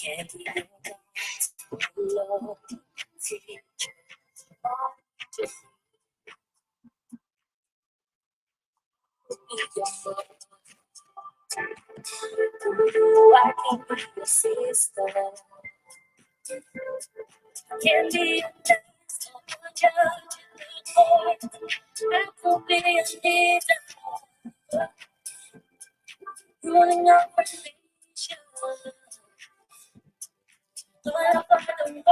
Can't be love, teach, just be your I can be your sister. Can be your best, or judge in the court. I could be a leader. Running up relation. But I find a word.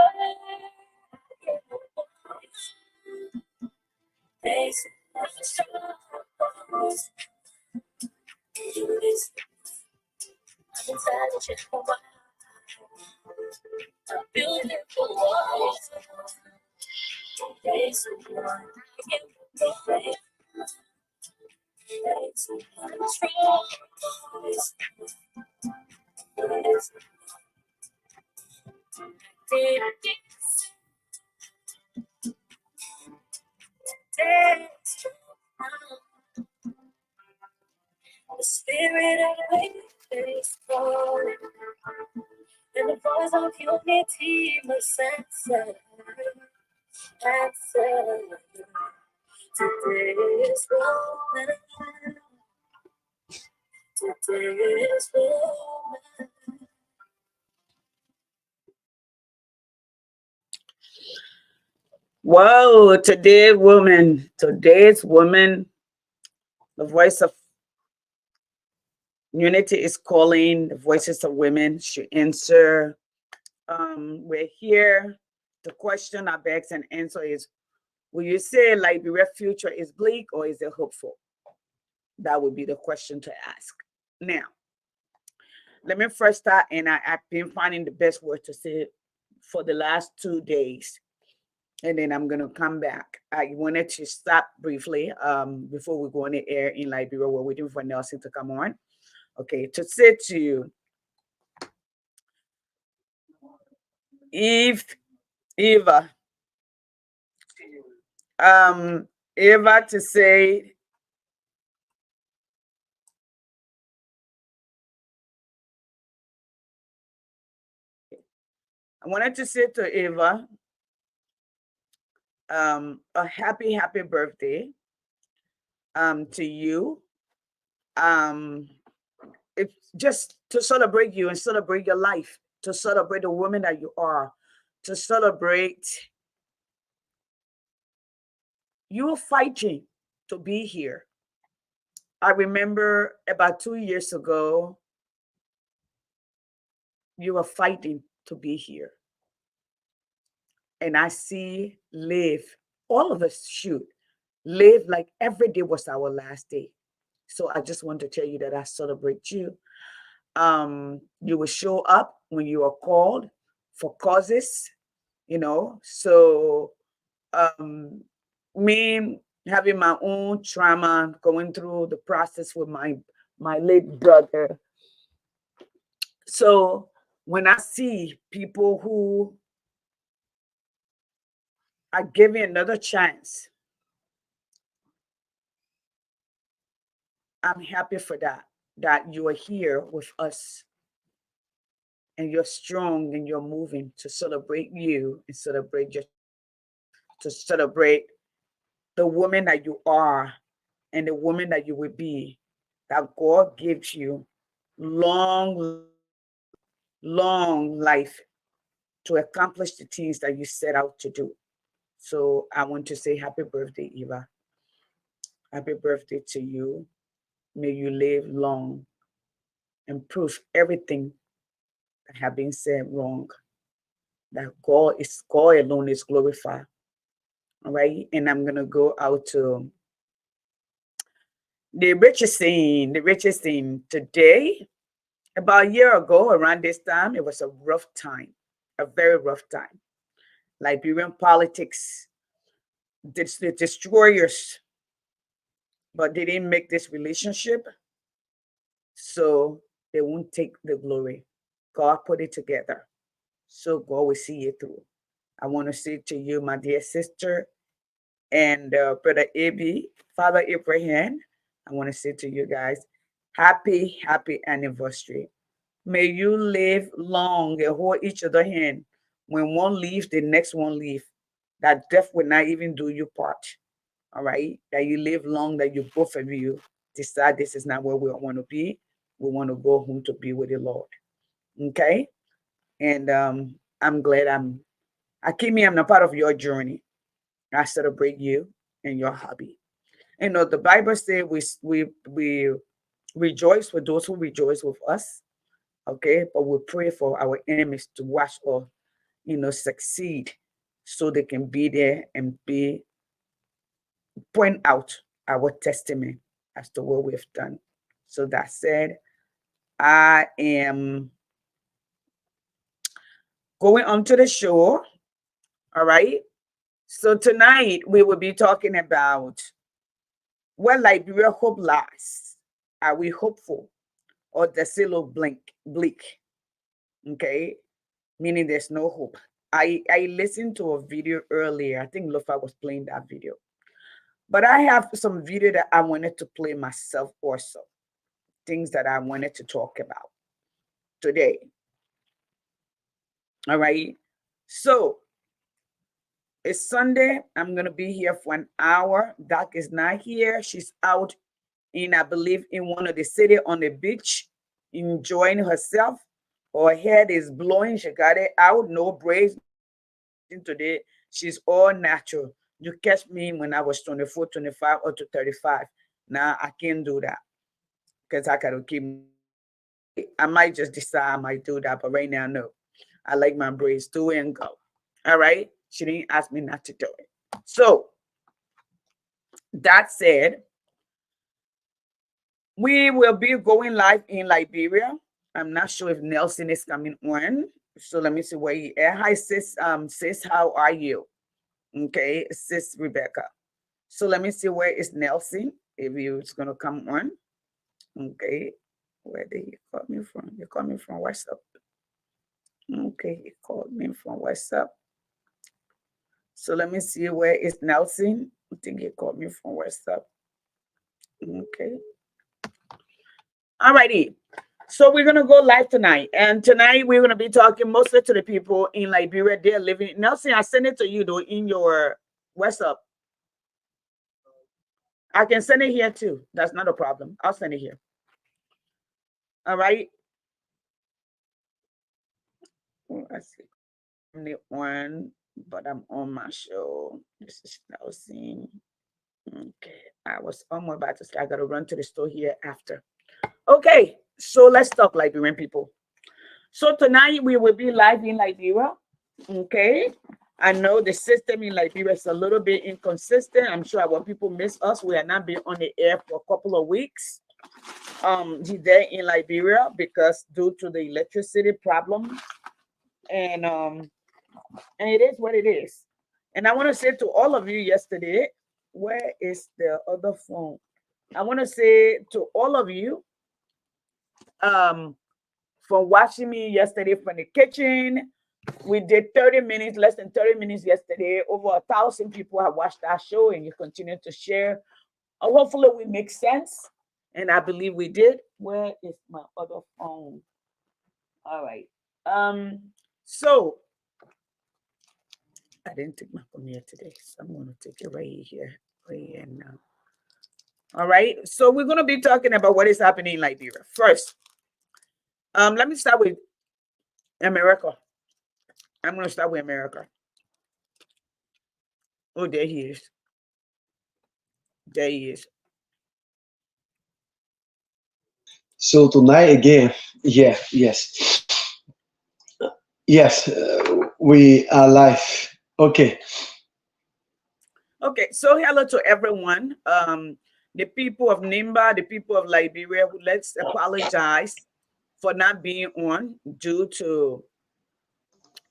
Face of the struggles. I'm intelligent for my a beautiful voice. Face of one. I get the face. Face of one. Strong voice. The spirit of the is calling, and the voice of unity must answer. Today is woman. Today is woman. Whoa, today's woman, the voice of unity is calling, the voices of women should answer. We're here. The question I beg and answer is, will you say Liberia future is bleak or is it hopeful? That would be the question to ask. Now, let me first start, and I've been finding the best word to say for the last 2 days, and then I'm gonna come back. I wanted to stop briefly before we go on the air in Liberia. We're waiting for Nelson to come on. Okay, to say to you, Eva, Eva, to say, I wanted to say to Eva, a happy birthday to you. It's just to celebrate you and celebrate your life, to celebrate the woman that you are, to celebrate you fighting to be here. I remember about 2 years ago, you were fighting to be here. And I see live, all of us should live like every day was our last day. So I just want to tell you that I celebrate you. You will show up when you are called for causes, So me having my own trauma, going through the process with my late brother. So when I see people who are giving another chance, I'm happy for that you are here with us and you're strong and you're moving to celebrate you and to celebrate the woman that you are and the woman that you will be, that God gives you long, long life to accomplish the things that you set out to do. So I want to say happy birthday, Eva. Happy birthday to you. May you live long and prove everything that have been said wrong. That God alone is glorified. All right. And I'm gonna go out to the richest thing. The richest thing today. About a year ago, around this time, it was a rough time, a very rough time. Liberian politics, the destroyers, but they didn't make this relationship, so they won't take the glory. God put it together, so God will see it through. I want to say to you, my dear sister, and Brother Abi, Father Abraham, I want to say to you guys, happy anniversary. May you live long and hold each other hand. When one leaves, the next one leave. That death will not even do you part. All right. That you live long, that you both of you decide this is not where we want to be. We want to go home to be with the Lord. Okay. And I'm glad Akimi, I'm a part of your journey. I celebrate you and your hobby. You know, the Bible says we rejoice with those who rejoice with us. Okay, but we pray for our enemies to watch or succeed, so they can be there and be point out our testament as to what we've done. So that said, I am going on to the show. All right. So tonight we will be talking about where Liberia hope lies. Are we hopeful, or does it look bleak? Okay, meaning there's no hope. I listened to a video earlier. I think Lofa was playing that video. But I have some video that I wanted to play myself also. Things that I wanted to talk about today. All right. So it's Sunday. I'm gonna be here for an hour. Doc is not here. She's out in, I believe, in one of the city on the beach, enjoying herself. Her head is blowing. She got it out. No braids, nothing today. She's all natural. You catch me when I was 24, 25, or to 35. Now I can't do that because I gotta keep. I might just decide I might do that, but right now, no. I like my braids. Do it and go. All right. She didn't ask me not to do it. So that said, we will be going live in Liberia. I'm not sure if Nelson is coming on. So let me see where he is. Hi, sis. Sis, how are you? Okay, sis Rebecca. So let me see where is Nelson. If he was gonna come on. Okay. Where did he call me from? You called me from WhatsApp. Okay, he called me from WhatsApp. So let me see where is Nelson. I think he called me from WhatsApp. Okay. Alrighty. So we're gonna go live tonight, and tonight we're gonna be talking mostly to the people in Liberia. They're living. Nelson, I sent it to you though in your WhatsApp. I can send it here too. That's not a problem. I'll send it here. All right. I see. I'm the one, but I'm on my show. This is Nelson. Okay. I was almost about to say I gotta run to the store here after. Okay. So let's talk Liberian people. So tonight we will be live in Liberia. Okay. I know the system in Liberia is a little bit inconsistent. I'm sure our people miss us. We are not being on the air for a couple of weeks. There in Liberia because due to the electricity problem, and it is what it is. And I want to say to all of you yesterday, where is the other phone? I want to say to all of you, um, for watching me yesterday from the kitchen. We did 30 minutes, less than 30 minutes yesterday. Over 1,000 people have watched that show, and you continue to share. Hopefully, we make sense, and I believe we did. Where is my other phone? All right. So I didn't take my phone here today, so I'm going to take it right here now. All right. So we're going to be talking about what is happening in Liberia first. Let me start with America. I'm going to start with America. Oh, there he is. There he is. So tonight again, yes, we are live. Okay. Okay, so hello to everyone. The people of Nimba, the people of Liberia, let's apologize for not being on due to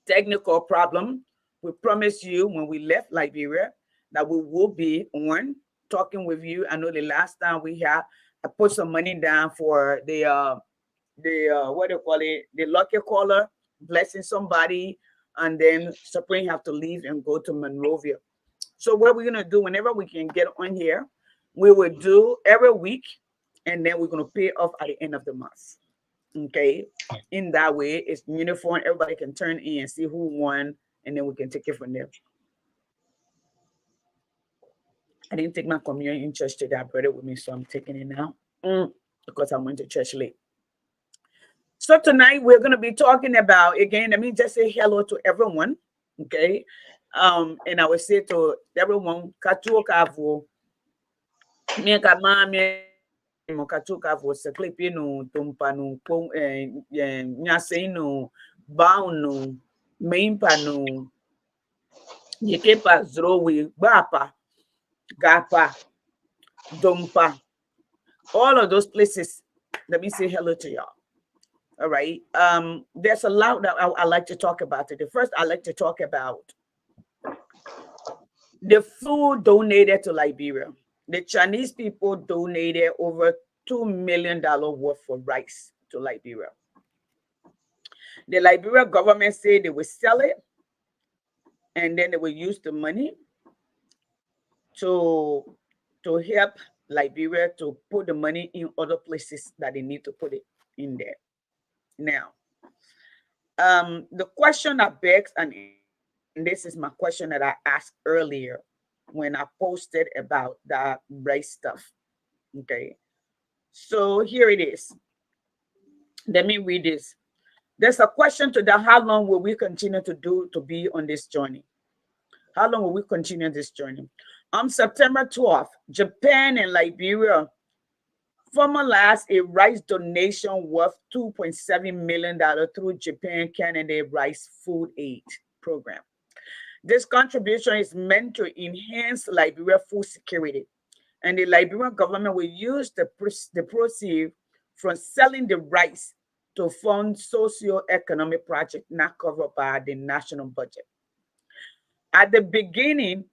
technical problem. We promised you when we left Liberia that we will be on talking with you. I know the last time we had, I put some money down for the what do you call it, the lucky caller, blessing somebody, and then Supreme have to leave and go to Monrovia. So what we're gonna do whenever we can get on here, we will do every week, and then we're gonna pay off at the end of the month. Okay. In that way, it's uniform. Everybody can turn in and see who won, and then we can take it from there. I didn't take my communion in church today. I brought it with me, so I'm taking it now. Because I went to church late. So tonight we're going to be talking about, again, let me just say hello to everyone. Okay. And I will say to everyone, Katuo Kavo, Miaka Mami, Mokatuka for Seclipino, Tumpano, Nyaseno, Bauno, Mainpano, Yekepa, Zrowi, Bapa, Gapa, Dumpa, all of those places. Let me say hello to y'all. All right. There's a lot that I like to talk about today. First, I like to talk about the food donated to Liberia. The Chinese people donated over $2 million worth of rice to Liberia. The Liberia government said they will sell it and then they will use the money to help Liberia to put the money in other places that they need to put it in there. Now, the question that begs, and this is my question that I asked earlier when I posted about that rice stuff. Okay, so here it is. Let me read this. There's a question to that: how long will we continue to be on this journey? How long will we continue this journey? On September 12th, Japan and Liberia formalized a rice donation worth $2.7 million through Japan Canada Rice Food Aid Program. This contribution is meant to enhance Liberia food security, and the Liberian government will use the proceeds from selling the rice to fund socio-economic projects not covered by the national budget. At the beginning,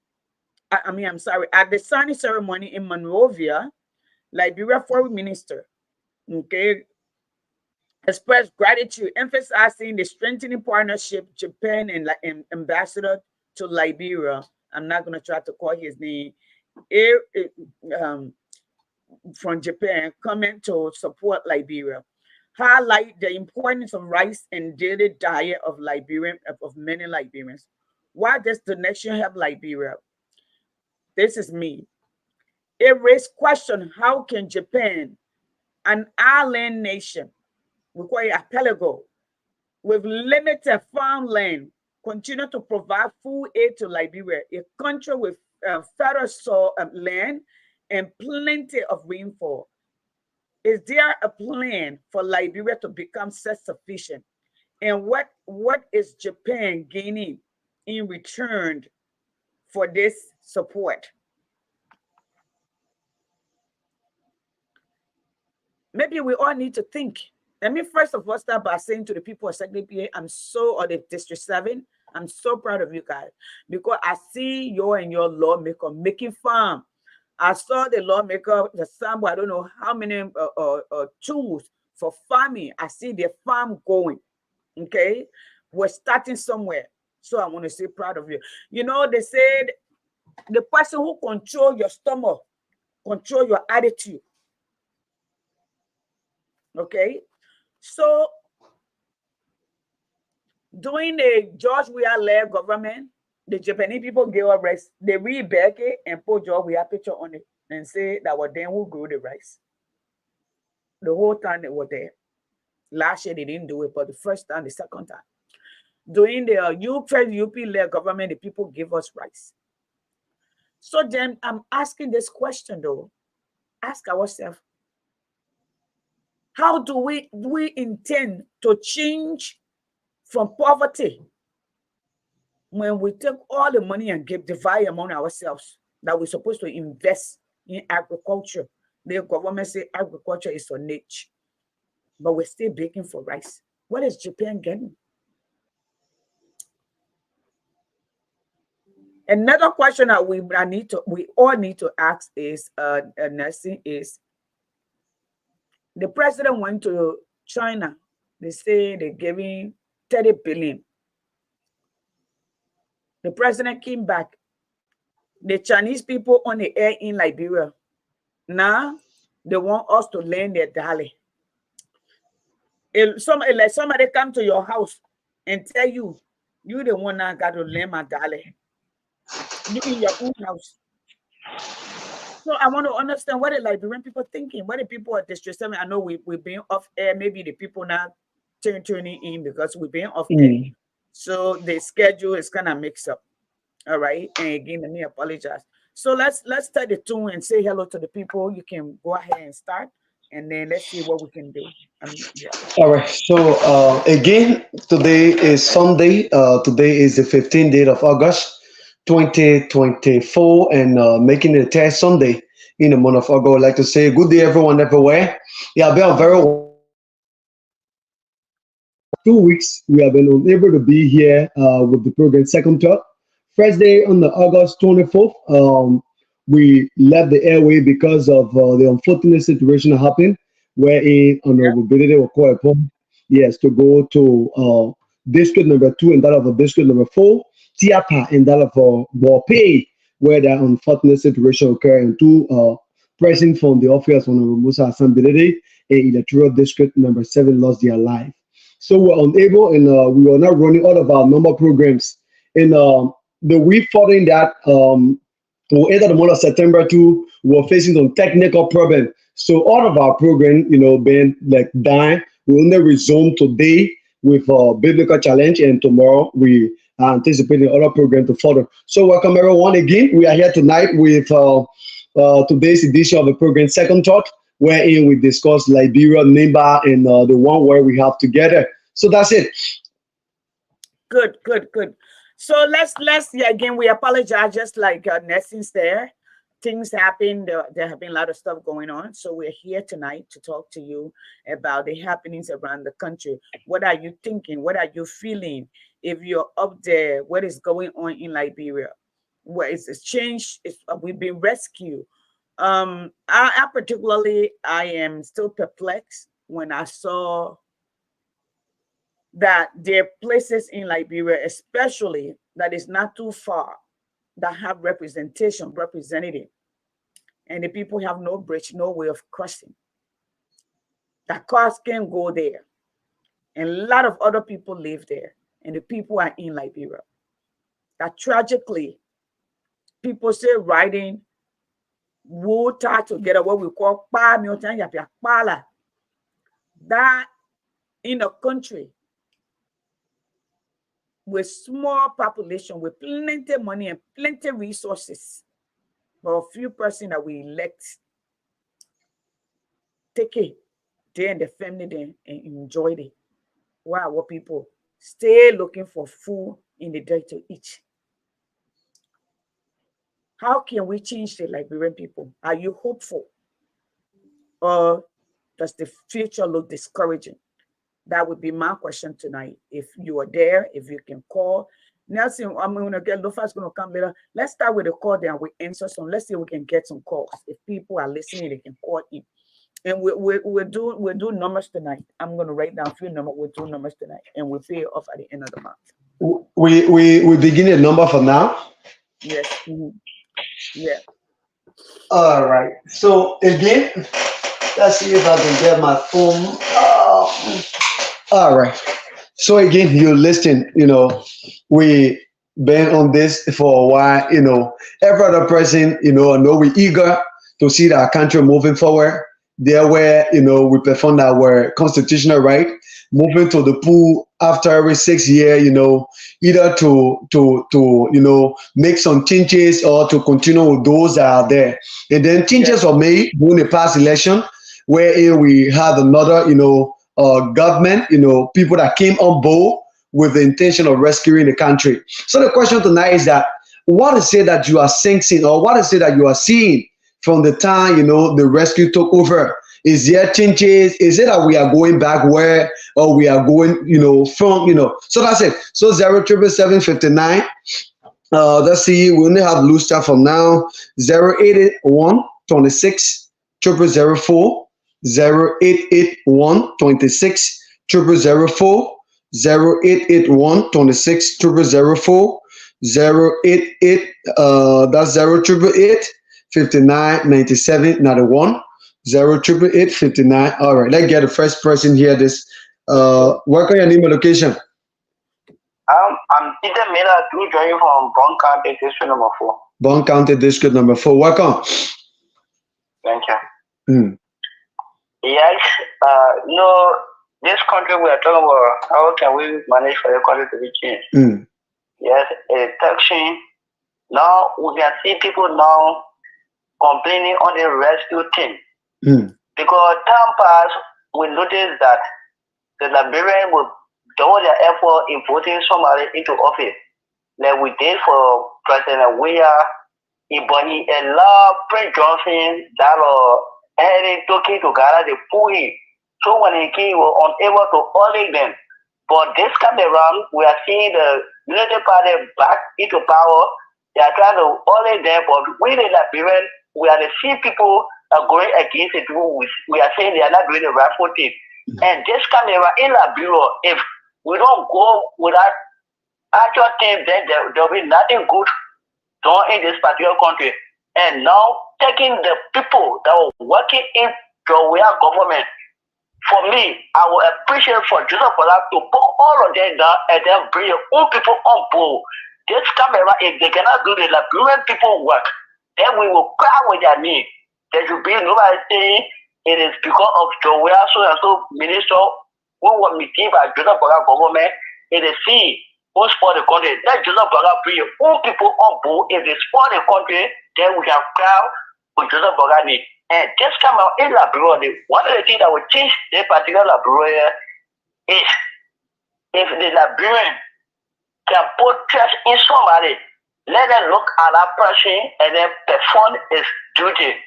I'm sorry, at the signing ceremony in Monrovia, Liberia Foreign Minister, okay, expressed gratitude, emphasizing the strengthening partnership Japan and ambassador to Liberia. I'm not going to try to call his name. Um, from Japan coming to support Liberia, highlight the importance of rice and daily diet of many Liberians. Why does the nation help Liberia? This is me. It raised question: how can Japan, an island nation, we call it archipelago, with limited farmland, continue to provide food aid to Liberia, a country with fertile soil land and plenty of rainfall? Is there a plan for Liberia to become self-sufficient? And what is Japan gaining in return for this support? Maybe we all need to think. Let me first of all start by saying to the people of Second PA, or the District 7, I'm so proud of you guys because I see you and your lawmaker making farm. I saw the lawmaker, the sample, I don't know how many tools for farming. I see the farm going. Okay. We're starting somewhere. So I want to say proud of you. You know, they said the person who control your stomach, control your attitude. Okay. So during the George Weah led government, the Japanese people gave us rice. They re-bake it and put George Weah picture on it and say that was them who grew the rice. The whole time they were there. Last year they didn't do it, but the first time, the second time. During the UP led government, the people gave us rice. So then I'm asking this question though. Ask ourselves, how do we intend to change from poverty when we take all the money and divide among ourselves that we're supposed to invest in agriculture? The government say agriculture is a niche, but we're still begging for rice. What is Japan getting? Another question that we all need to ask is nursing is the president went to China. They say they're giving 30 billion. The president came back. The Chinese people on the air in Liberia. Now they want us to learn their dialect. If somebody like somebody come to your house and tell you, you the one that got to learn my darling. You in your own house. So I want to understand what the Liberian people thinking. What the people are distressed. I mean, I know we've been off air. Maybe the people now tuning in because we've been off air. Mm. So the schedule is kind of mixed up. All right. And again, let me apologize. So let's start the tune and say hello to the people. You can go ahead and start, and then let's see what we can do. Yeah. All right. So again, today is Sunday. Today is the 15th day of August, 2024, and making it a test Sunday in the month of August. I'd like to say good day, everyone, everywhere. Yeah, been a very 2 weeks we have been unable to be here with the program Second Thought. First day on the August 24th, we left the airway because of the unfortunate situation that happened, wherein Yeah. Honorable Benedict was called upon, yes, to go to district number 2 and that of district number 4, Tiapa and that of Borpay, where that unfortunate situation occurred, and two pressing from the office of Honorable Musa Hassan Benedict in electoral district number 7 lost their life. So we're unable, and we were not running all of our normal programs. And the week following that, we entered the month of September too, we were facing some technical problem. So all of our program, been like dying. We only resume today with biblical challenge, and tomorrow we are anticipating other program to follow. So welcome everyone again. We are here tonight with today's edition of the program Second Thought, wherein we discuss Liberia, Nimba, and the one where we have together. So that's it. Good, good, good. So let's yeah, again we apologize. Just like Nessie's there, things happen. There have been a lot of stuff going on. So we're here tonight to talk to you about the happenings around the country. What are you thinking? What are you feeling? If you're up there, what is going on in Liberia? Where is it's changed? We've been rescued. I particularly I am still perplexed when I saw that there are places in Liberia, especially that is not too far, that have representation, representative, and the people have no bridge, no way of crossing. The cars can go there, and a lot of other people live there, and the people are in Liberia. That tragically, people say riding wool tied together, what we call pa pala, that in a country with small population, with plenty money and plenty resources, but a few person that we elect take it, they and the family then and enjoy it. While what people stay looking for food in the day to eat. How can we change the Liberian people? Are you hopeful? Or does the future look discouraging? That would be my question tonight. If you are there, if you can call. Nelson, I'm going to get Lofa's going to come later. Let's start with the call then we answer some. Let's see if we can get some calls. If people are listening, they can call in. And we'll do numbers tonight. I'm going to write down a few numbers. We'll do numbers tonight. And we'll pay off at the end of the month. We begin a number for now. Yes. Yeah. All right. So again, let's see if I can get my phone. All right. So again, you listen. We been on this for a while. Every other person. I know we eager to see our country moving forward. There where we perform our constitutional right, moving to the pool after every 6 year. Either to make some changes or to continue with those that are there. And then changes were made during the past election, where we had another government, people that came on board with the intention of rescuing the country. So the question tonight is that what is it that you are sensing, or what is it that you are seeing from the time the rescue took over? Is there changes? Is it that we are going back where, or we are going from? So that's it. So 07779. Let's see. We only have loose chat from now. 081 26 0004 0881 26 0004 0881 26 0004 088 that's 0888 59 97 91 088 59. All right, let's get the first person here this Work on your name and location. I'm Peter Miller, to join you from Bronx County, district number 4. Bond County District number 4. Welcome. Thank you. Mm, Yes, no, this country we are talking about, how can we manage for the country to be changed? mm, Yes, a taxing. Now we can see people now complaining on the rescue thing. mm, Because time pass, we notice that the Liberian will double their effort in putting somebody into office. Like we did for President Weah, Ibani, and Prince Johnson, that are heading talking together, they pull him. So when he came, he was unable to audit them. But this time around, we are seeing the military party back into power. They are trying to audit them, but we the Liberian, we are the few people that are going against it. We are saying they are not doing the rightful thing. And this time around in Liberia, if we don't go with that actual thing, then there will be nothing good done in this particular country. And now taking the people that were working in the real government, for me, I would appreciate for Joseph Bola to put all of them down and then bring your own people on board. This camera, if they cannot do the Liberian people work, then we will cry with their knee. There should be nobody saying it is because of Joel so and so minister who was received by Joseph Bola government. It is he who spoil the country. Let Joseph Bola bring your own people on board. If they spoil the country, then we can cry with Joseph Bola knee. And this come out in Liberia, one of the things that will change this particular Liberia is if the Liberian can put trust in somebody, let them look at that person and then perform his duty.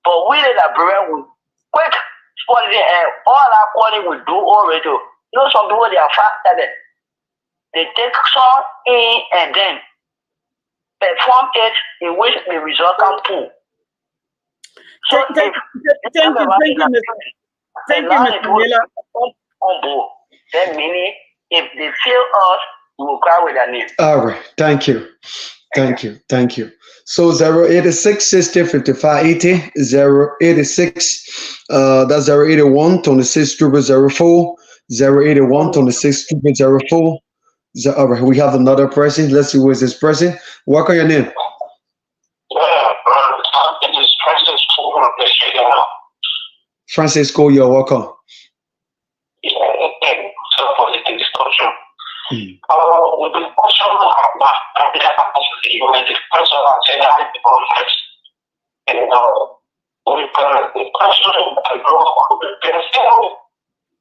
But we the Liberian will quick spoil it and all our quality will do already. You know, some people they are fast at it. They take some in and then perform it in which the result can pull. So Thank you, Mr. Miller. On board, then meaning if they fail us, we will cry with their name. all right. Thank you. Thank you. Thank you. So 086 60 55 80 086 that's 081 26 04 081 26 04. All right, we have another person. Let's see who is this person. What are your name? Yeah, it is Francis Ford of this year now. Francisco, you're welcome. Yeah, and so for the discussion. Mm. We've been also about the person I said I had first. And we got the person I grew up with the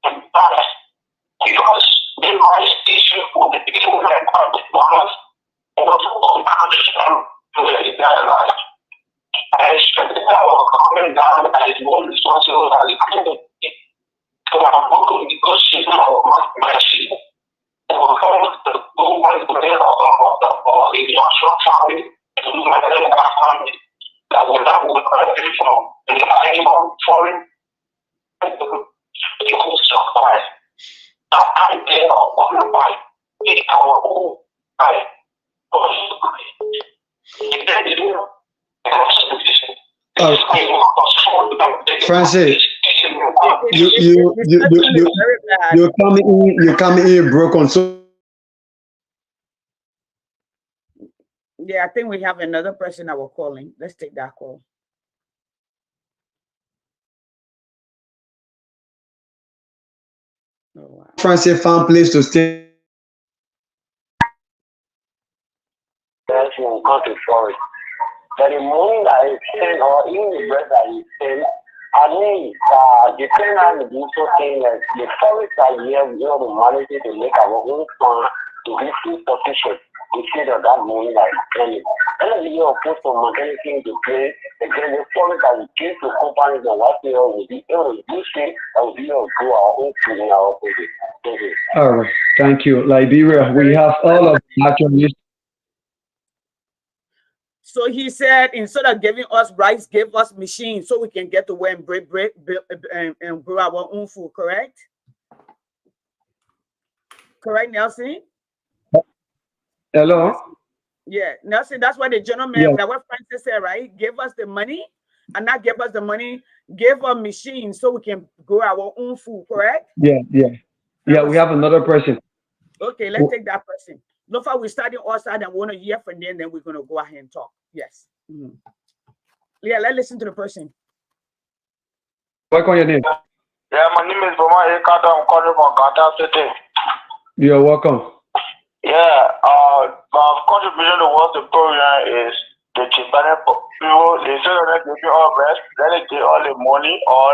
embarrassed because they might issue for the people that are the bonus and also understand the life. I expected our coming down as one responsible as the people. So I'm going to negotiate my seat. That will not work from the animal foreign people supply. That idea of one by our own by Francis, you're coming in. You're coming in broken. So Yeah, I think we have another person that we're calling. Let's take that call. Oh, wow. Francis found place to stay. That's when come to forest. But the money that is spent or even the bread that is spent, I mean, depending on the also saying that the forest that we have, we have to manage it to make our own fund to be food sufficient instead of that money that is spending. And if you are put some maternity into play, again, the forest that we give to companies and what they will be able to use it and will be able to do our own food in our own. All right, thank you. Liberia, we have all of the natural use. So he said, instead of giving us rice, give us machines so we can get to where and break and grow our own food. Correct? Correct, Nelson? Hello. Yeah, Nelson. That's what the gentleman, Yeah. that what Francis said, right? Give us the money and not give us the money, give a machine so we can grow our own food, correct? Yeah, yeah, That yeah. We was have another person. okay. Let's take that person. No, far we're starting outside and we want to hear from them, then we're gonna go ahead and talk. Yes. Mhm. Yeah, let's listen to the person. Yeah, work on your name. Yeah, my name is Boma Ekata. I'm calling from Kata City. You're welcome. Yeah, my contribution towards the program is the Chipane people. They say that they give all rest, let it get all the money, or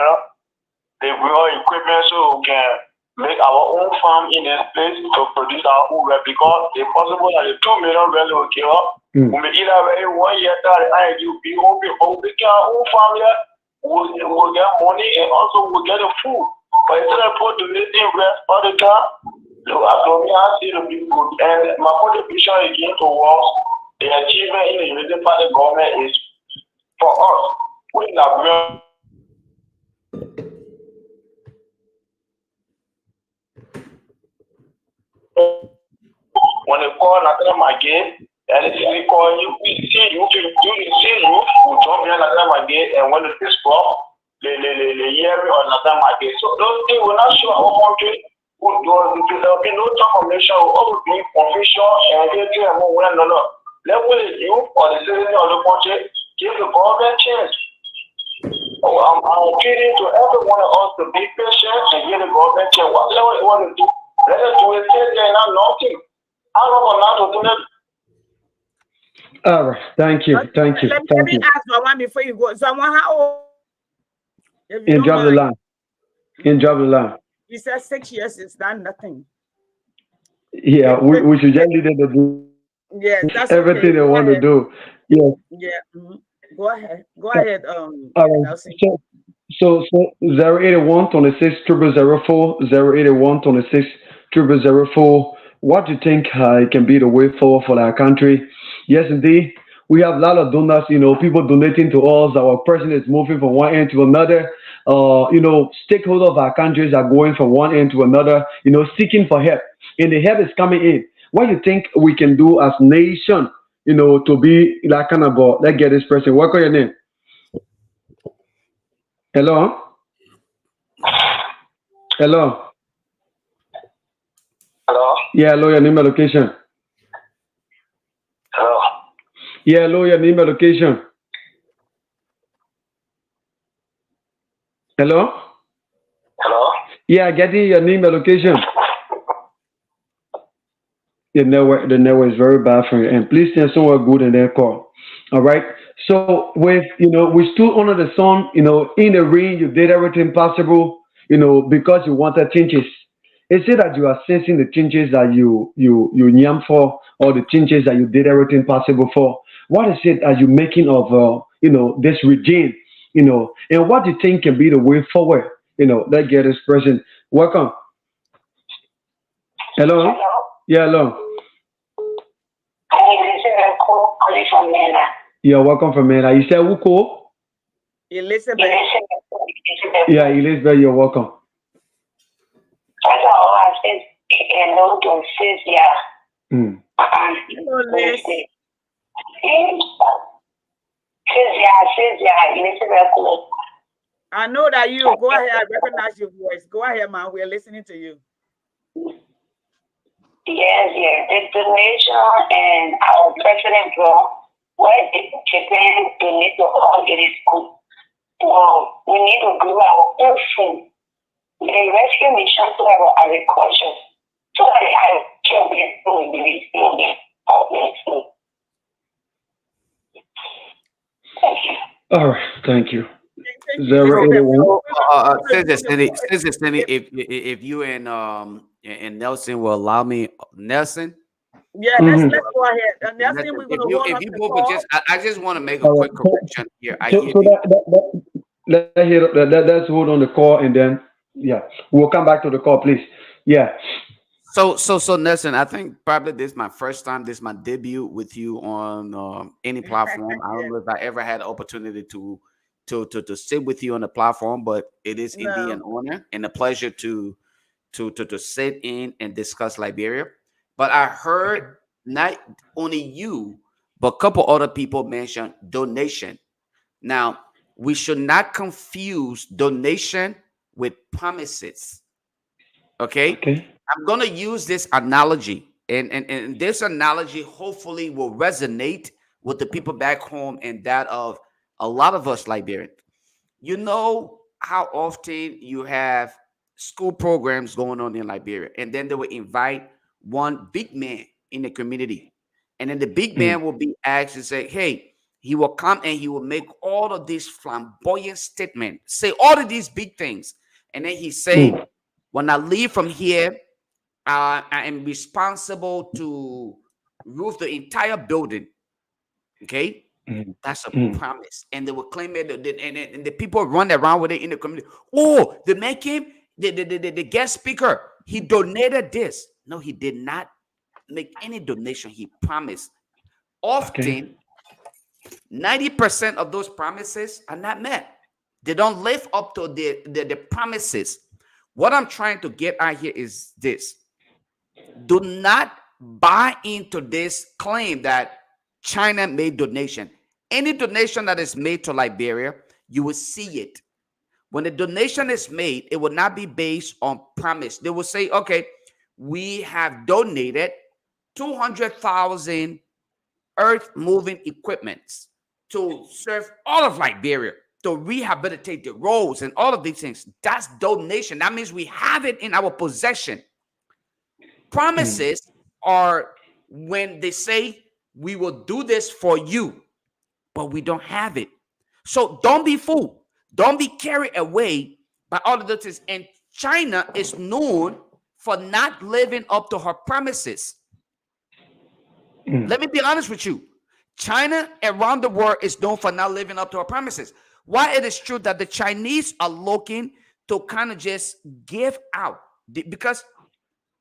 they bring all equipment so we can make our own farm in this place to produce our own rest. Because it's possible that the 2 million rest will give up. Mm. We may either very 1 year that I do be home, but we can our own farm here. We'll get money and also we'll get the food. But instead of put the living rest all the time, look at me, I see the people. And my contribution again towards the achievement in the municipal government is for us. We Liberia, when they call Nathan Magay, and they call you, we see you, you see you, who jump here Nathan Magay, and when it is from, the year or Nathan Magay. So those things will not show our country. There will be no transformation. We all will be confusion and hatred among one another. Let the youth or the citizen of the country give the government chance. I'm appealing to every one of us to be patient and give the government chance. Whatever you want to do, let us do it. Say there not nothing. How long not to do that? All right. Thank you. Thank you. Let Thank me you. ask Zawan before you go. Zawan, how old? If you And don't drop the mind. line. And drop the line. He said 6 years is not nothing. Yeah, It, we, it, we should just it, leave them to do yeah, that's okay. everything they Go want to ahead. do. Yeah. Yeah. Go ahead. Go ahead, All right. Nelson. So 081 26 0004 081 26 0004. What do you think it can be the way forward for our country? Yes, indeed. We have a lot of donors, people donating to us. Our president is moving from one end to another. Stakeholders of our countries are going from one end to another, seeking for help. And the help is coming in. What do you think we can do as nation, to be like kind of, let's get this person. What call your name? Hello? Hello. Hello? Yeah, hello, your name and location. Hello? Yeah, hello, your name and location. Hello? Hello? Yeah, getting your name and location. The network is very bad for you. And please send somewhere good and then call. All right. So we stood under the sun, in the rain, you did everything possible, because you wanted changes. Is it that you are sensing the changes that you yam for, or the changes that you did everything possible for? What is it are you making of this regime? And what do you think can be the way forward? Let's get this person. Welcome. Hello. Hello? Yeah, hello. Hey, this is Nicole calling from Mena. Yeah, welcome from Mena. You said Wuko? Elizabeth. Yeah, Elizabeth, you're welcome. That's all I said. Hello to Cynthia. Mm. Hello, Liz. Cynthia, Elizabeth. I know that you. Go ahead. I recognize your voice. Go ahead, man. We're listening to you. Yes, yes. The donation and our president draw, where the Japan donate to all it is good. Well, we need to grow our own food. The rescue mission to our agriculture. So that I can be doing this movie. Food. Thank you. All right, thank you. Thank you, Zero eight Elizabeth. one. Since if you and Nelson will allow me, Nelson. Yeah, Mm-hmm. let's go ahead. And that's Nelson, it. We're gonna hold if on you the both would call. I just want to make a All quick right. correction here. I So, hear so people. let's hold on the call and then yeah, we'll come back to the call, please. Yeah. So Nelson, I think probably this is my first time. This is my debut with you on any platform. I don't Yeah. know if I ever had the opportunity to sit with you on the platform, but it is indeed No. an honor and a pleasure to sit in and discuss Liberia. But I heard not only you, but a couple other people mention donation. Now, we should not confuse donation with promises. Okay, Okay. I'm going to use this analogy, and this analogy hopefully will resonate with the people back home and that of a lot of us Liberians. You know how often you have school programs going on in Liberia, and then they will invite one big man in the community, and then the big Mm, man will be asked to say, "Hey," he will come and he will make all of these flamboyant statements, say all of these big things, and then he say, mm, "When I leave from here, I am responsible to roof the entire building." Okay, mm, that's a mm. promise. And they will claim it, and the people run around with it in the community. Oh, the man came, the guest speaker, he donated this. No, he did not make any donation. He promised. Okay. Often, 90% of those promises are not met. They don't live up to the promises. What I'm trying to get out here is this: do not buy into this claim that China made donation. Any donation that is made to Liberia, you will see it. When the donation is made, it will not be based on promise. They will say, okay, we have donated 200,000 earth moving equipments to serve all of Liberia, to rehabilitate the roads and all of these things. That's donation. That means we have it in our possession. Mm, Promises are when they say, we will do this for you, but we don't have it. So don't be fooled. Don't be carried away by all of the things. And China is known for not living up to her promises. mm, Let me be honest with you. China around the world is known for not living up to her promises. Why it is true that the Chinese are looking to kind of just give out, because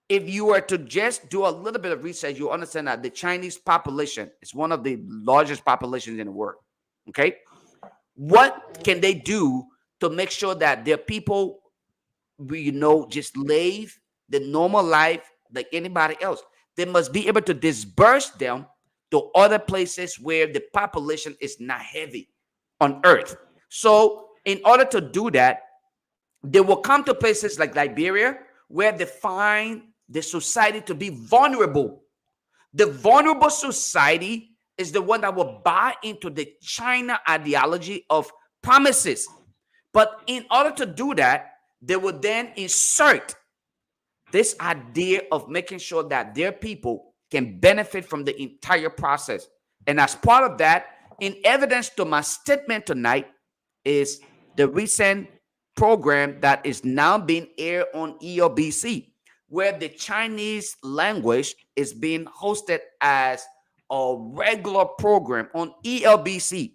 if you were to just do a little bit of research, you understand that the Chinese population is one of the largest populations in the world. Okay. What can they do to make sure that their people, just live the normal life like anybody else? They must be able to disperse them to other places where the population is not heavy on earth. So, in order to do that, they will come to places like Liberia where they find the society to be vulnerable. The vulnerable society is the one that will buy into the China ideology of promises. But in order to do that, they will then insert this idea of making sure that their people can benefit from the entire process. And as part of that, in evidence to my statement tonight, is the recent program that is now being aired on ELBC, where the Chinese language is being hosted as a regular program on ELBC.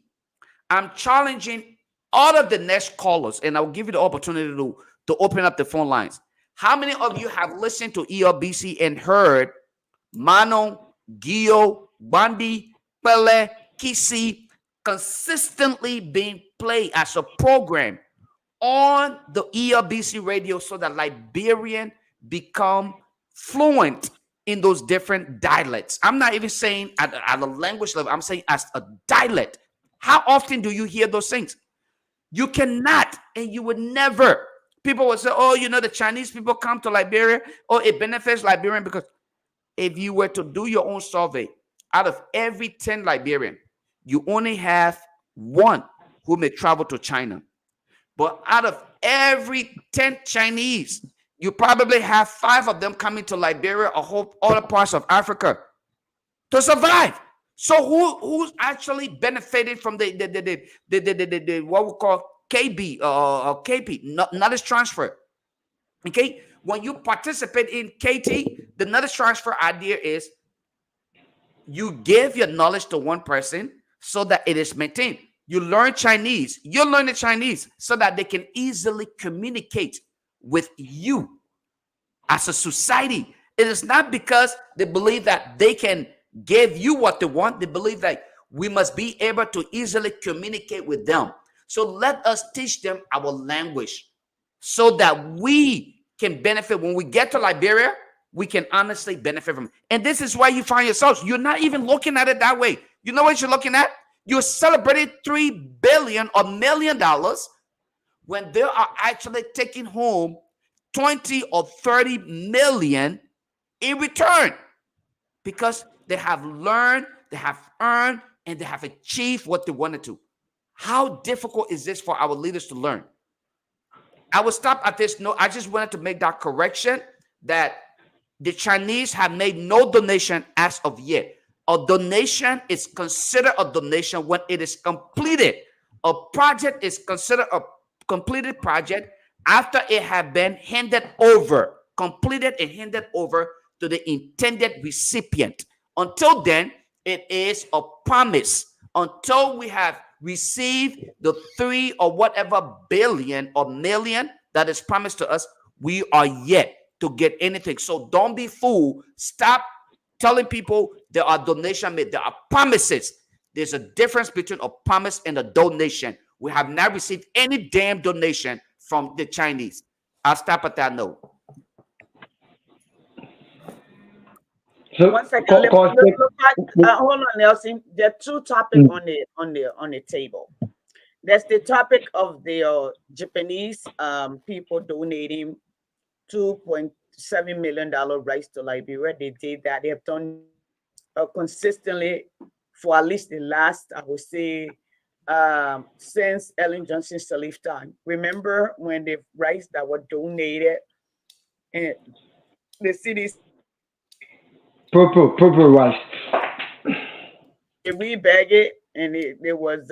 I'm challenging all of the next callers, and I'll give you the opportunity to open up the phone lines. How many of you have listened to ELBC and heard Mano, Gio, Bandi, Pele, Kisi consistently being played as a program on the ELBC radio so that Liberian become fluent in those different dialects? I'm not even saying at a language level, I'm saying as a dialect. How often do you hear those things? You cannot, and you would never. People would say, oh, the Chinese people come to Liberia, or it benefits Liberian, because if you were to do your own survey, out of every 10 Liberian, you only have one who may travel to China. But out of every 10 Chinese, you probably have 5 of them coming to Liberia or whole other parts of Africa to survive. So who's actually benefiting from the what we call KB KP knowledge transfer? Okay, when you participate in KT, the knowledge transfer idea is you give your knowledge to one person so that it is maintained. You learn Chinese, you learn the Chinese so that they can easily communicate with you as a society. It is not because they believe that they can give you what they want. They believe that we must be able to easily communicate with them. So let us teach them our language so that we can benefit. When we get to Liberia, we can honestly benefit from it. And this is why you find yourselves, you're not even looking at it that way. You know what you're looking at? You celebrated 3 billion or $1 million when they are actually taking home 20 or 30 million in return because they have learned, they have earned, and they have achieved what they wanted to. How difficult is this for our leaders to learn? I will stop at this note. I just wanted to make that correction that the Chinese have made no donation as of yet. A donation is considered a donation when it is completed. A project is considered a completed project after it had been handed over, completed and handed over to the intended recipient. Until then, it is a promise. Until we have received the 3 or whatever billion or million that is promised to us, we are yet to get anything. So don't be fooled. Stop telling people there are donations made. There are promises. There's a difference between a promise and a donation. We have not received any damn donation from the Chinese. I'll stop at that note. So, One second. cause, Look at, hold on, Nelson. There are two topics mm, on the table. There's the topic of the Japanese people donating $2.7 million rights to Liberia. They did that. They have done consistently for at least the last, I would say, since Ellen Johnson Sirleaf time. Remember when the rights that were donated and the cities purple rice. they rebag it and there was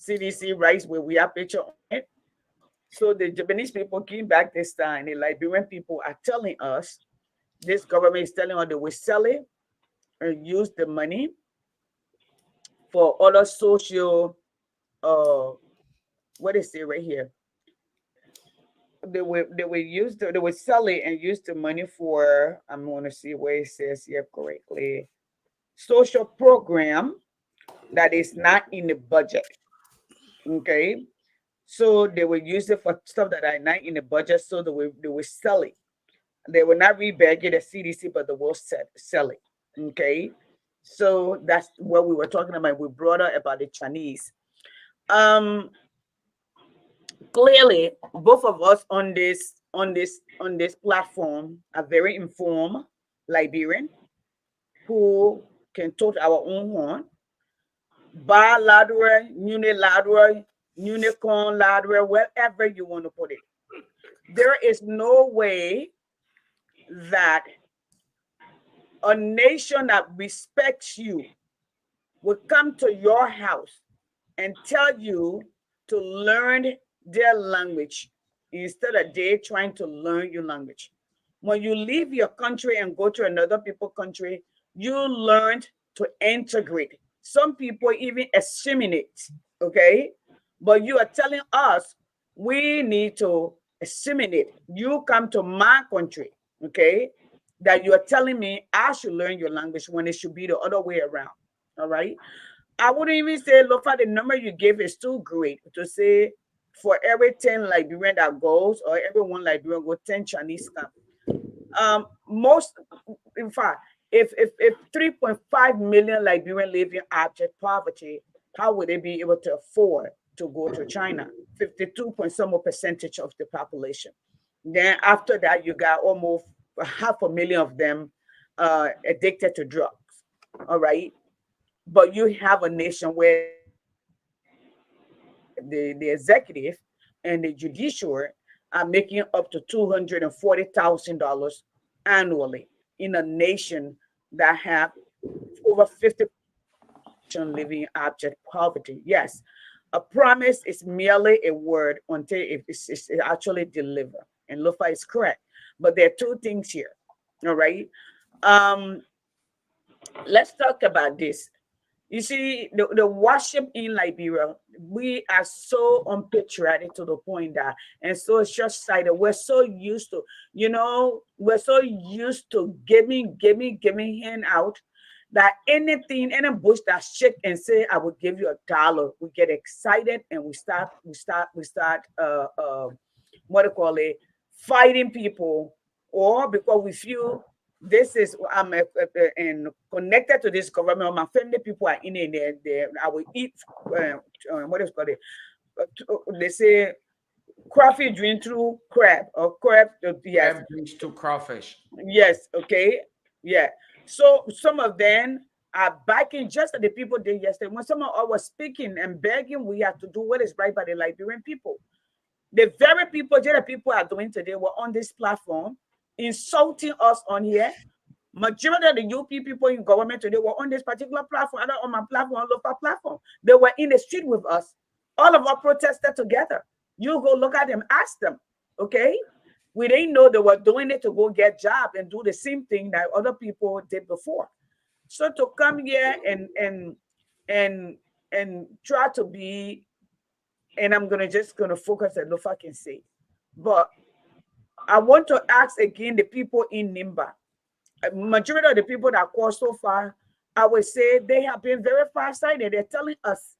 CDC rights where we have picture on it. So the Japanese people came back this time. The Liberian people are telling us, this government is telling us they will sell it and use the money for other social, uh, what is it right here? They will sell it and use the money for, I'm going to see where it says here correctly, social program that is not in the budget. Okay, so they will use it for stuff that are not in the budget. So they will sell it. They will not rebag it at CDC, but they will sell it. Okay, so that's what we were talking about. We brought up about the Chinese. Um, Clearly, both of us on this platform are very informed Liberian who can tote our own horn, bilateral, unilateral, unicorn lateral, wherever you want to put it. There is no way that a nation that respects you will come to your house and tell you to learn their language instead of they trying to learn your language. When you leave your country and go to another people country, you learn to integrate. Some people even assimilate, okay? But you are telling us we need to assimilate. You come to my country, okay? That you are telling me I should learn your language when it should be the other way around. All right. I wouldn't even say, look at the number you gave is too great to say for every 10 Liberian that goes, or every one Liberian go 10 Chinese come. Most, in fact, if 3.5 million Liberian live in abject poverty, how would they be able to afford to go to China? 52 point some more percentage of the population. Then after that, you got almost half a million of them addicted to drugs. All right. But you have a nation where the executive and the judiciary are making up to $240,000 annually in a nation that have over 50 living in abject poverty. Yes, a promise is merely a word until it's actually delivered. And Lufa is correct. But there are two things here. All right. Um, let's talk about this. You see, the worship in Liberia, we are so unpatriotic to the point that, and so short-sighted. We're so used to, we're so used to giving hand out that anything, any bush that shake and say, I will give you $1, we get excited and we start, what do you call it, fighting people, or because we feel this is I'm and connected to this government. My family people are in there. I will eat what is it called? They say coffee drink through crab or crab. Yes, Crab drinks to crawfish. yes, okay, yeah. So some of them are backing just like the people did yesterday. When someone was speaking and begging, we have to do what is right by the Liberian people. The very people, just the people are doing today, were on this platform insulting us on here. Majority of the UP people in government today were on this particular platform, other on my platform, on local platform. They were in the street with us. All of us protested together. You go look at them, ask them, okay? We didn't know they were doing it to go get job and do the same thing that other people did before. So to come here and and try to be, and I'm gonna just gonna focus on what I can say. But I want to ask again the people in Nimba. Majority of the people that call so far, I would say they have been very far-sighted. They're telling us,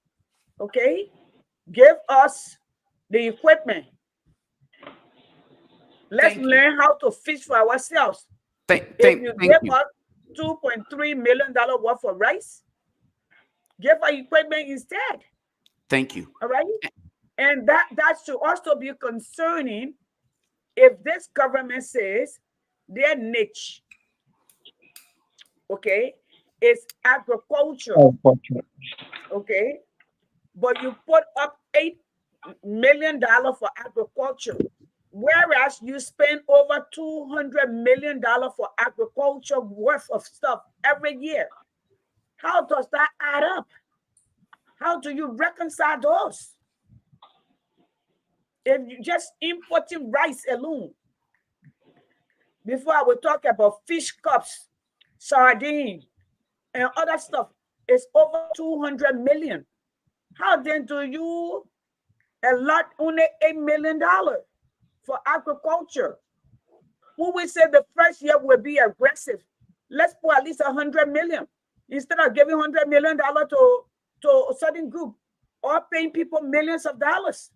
okay, give us the equipment. Let's Thank you. learn how to fish for ourselves. If you Thank give you. us $2.3 million worth of rice, give us equipment instead. Thank you. All right. And that should also be concerning if this government says their niche, okay, is agriculture, Unfortunately. okay, but you put up $8 million for agriculture, whereas you spend over $200 million for agriculture worth of stuff every year. How does that add up? How do you reconcile those? If you just importing rice alone, before I will talk about fish cups, sardine, and other stuff, it's over 200 million. How then do you allot only $8 million for agriculture? Who will say the first year will be aggressive? Let's put at least 100 million instead of giving $100 million to a certain group or paying people millions of dollars.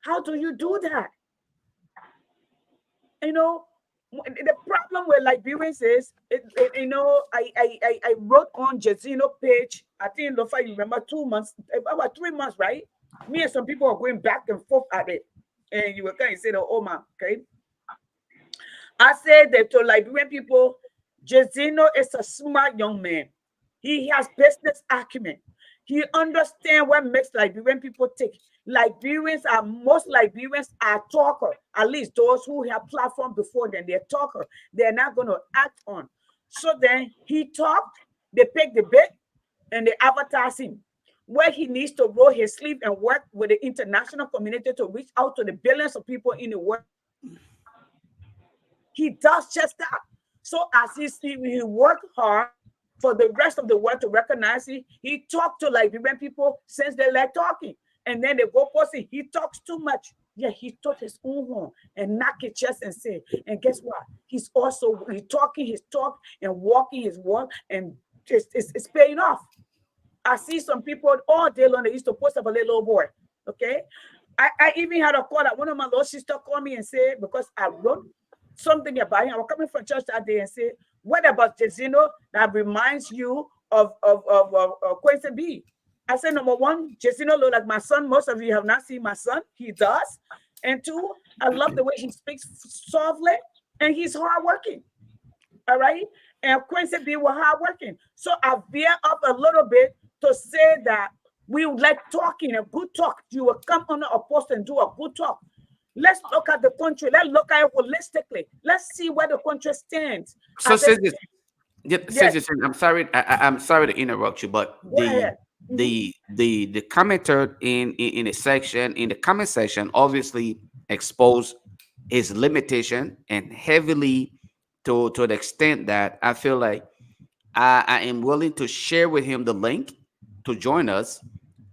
How do you do that? You know, the problem with Liberians is, I wrote on Jazino page, I think, Lofa, you remember 2 months, about 3 months, right? Me and some people are going back and forth at it. And you were kind of saying, oh, man, okay? I said that to Liberian people, Jazino is a smart young man. He has business acumen. He understands what makes Liberian people tick. Most Liberians are talker. At least those who have platform before them, they're talker. They're not going to act on. So then he talked, they picked the bait, and they advertise him. Where he needs to roll his sleeve and work with the international community to reach out to the billions of people in the world. He does just that. So as he worked hard for the rest of the world to recognize it, he talked to Liberian people since they like talking. And then they go posting, he talks too much. Yeah, he taught his own horn and knock his chest and say, and guess what? He's talking his talk and walking his walk, and it's paying off. I see some people all day long, they used to post about a little boy. Okay. I even had a call that one of my little sister called me and said, because I wrote something about him. I was coming from church that day and said, what about Jazino that reminds you of Quincy B? I said, number one, Jazino look like my son. Most of you have not seen my son. He does. And two, I love the way he speaks softly, and he's hardworking. All right. And Quincy B was hardworking. So I veer up a little bit to say that we like talking, a good talk. You will come on a post and do a good talk. Let's look at the country. Let's look at it holistically. Let's see where the country stands. So, Sis, Yes, I'm sorry. I'm sorry to interrupt you, but go ahead. Mhm. the commenter in a section in the comment section obviously exposed his limitation and heavily to the extent that I feel like I am willing to share with him the link to join us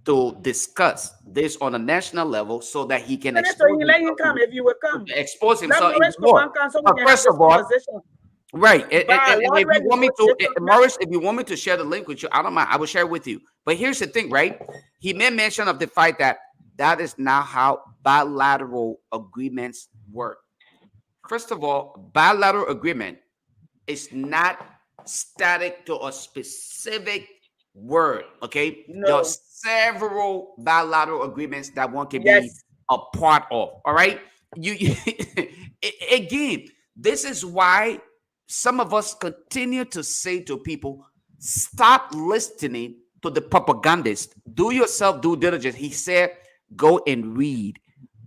to discuss this on a national level so that he can So he let him come himself, if you will come. expose Let himself even Morris come more. on, come so we But can have first this of all, conversation. right, By a and lot if you of want me to, negotiation. Morris, if you want me to share the link with you, I don't mind. I will share with you. But here's the thing, right? He made mention of the fact that that is not how bilateral agreements work. first of all, bilateral agreement is not static to a specific word. Okay, there are No. several bilateral agreements that one can be Yes. a part of. All right, you again, this is why some of us continue to say to people, stop listening to the propagandist. Do yourself due diligence. He said, go and read.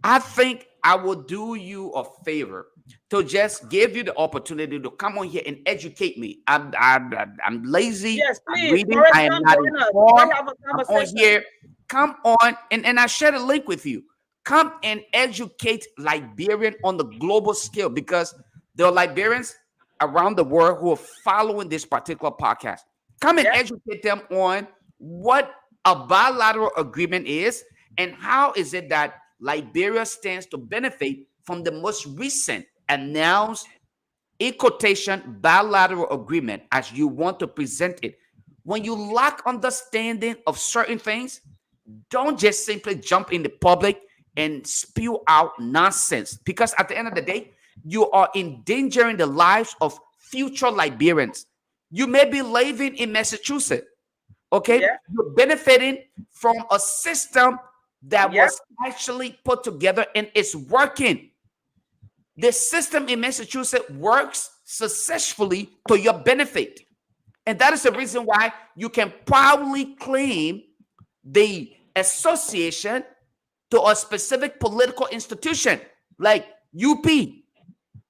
I think I will do you a favor to just give you the opportunity to come on here and educate me. I'm lazy. Yes, I'm please. reading. Morris, I am come not join us. Let's informed. have a I'm on conversation. here. Come on, and I share the link with you. Come and educate Liberian on the global scale, because there are Liberians around the world who are following this particular podcast. Come and Yeah. educate them on what a bilateral agreement is and how is it that Liberia stands to benefit from the most recent announced, in quotation, bilateral agreement as you want to present it. When you lack understanding of certain things, don't just simply jump in the public and spew out nonsense, because at the end of the day, you are endangering the lives of future Liberians. You may be living in Massachusetts, okay? Yeah. You're benefiting from a system that Yeah. was actually put together and it's working. The system in Massachusetts works successfully to your benefit. And that is the reason why you can proudly claim the association to a specific political institution like UP,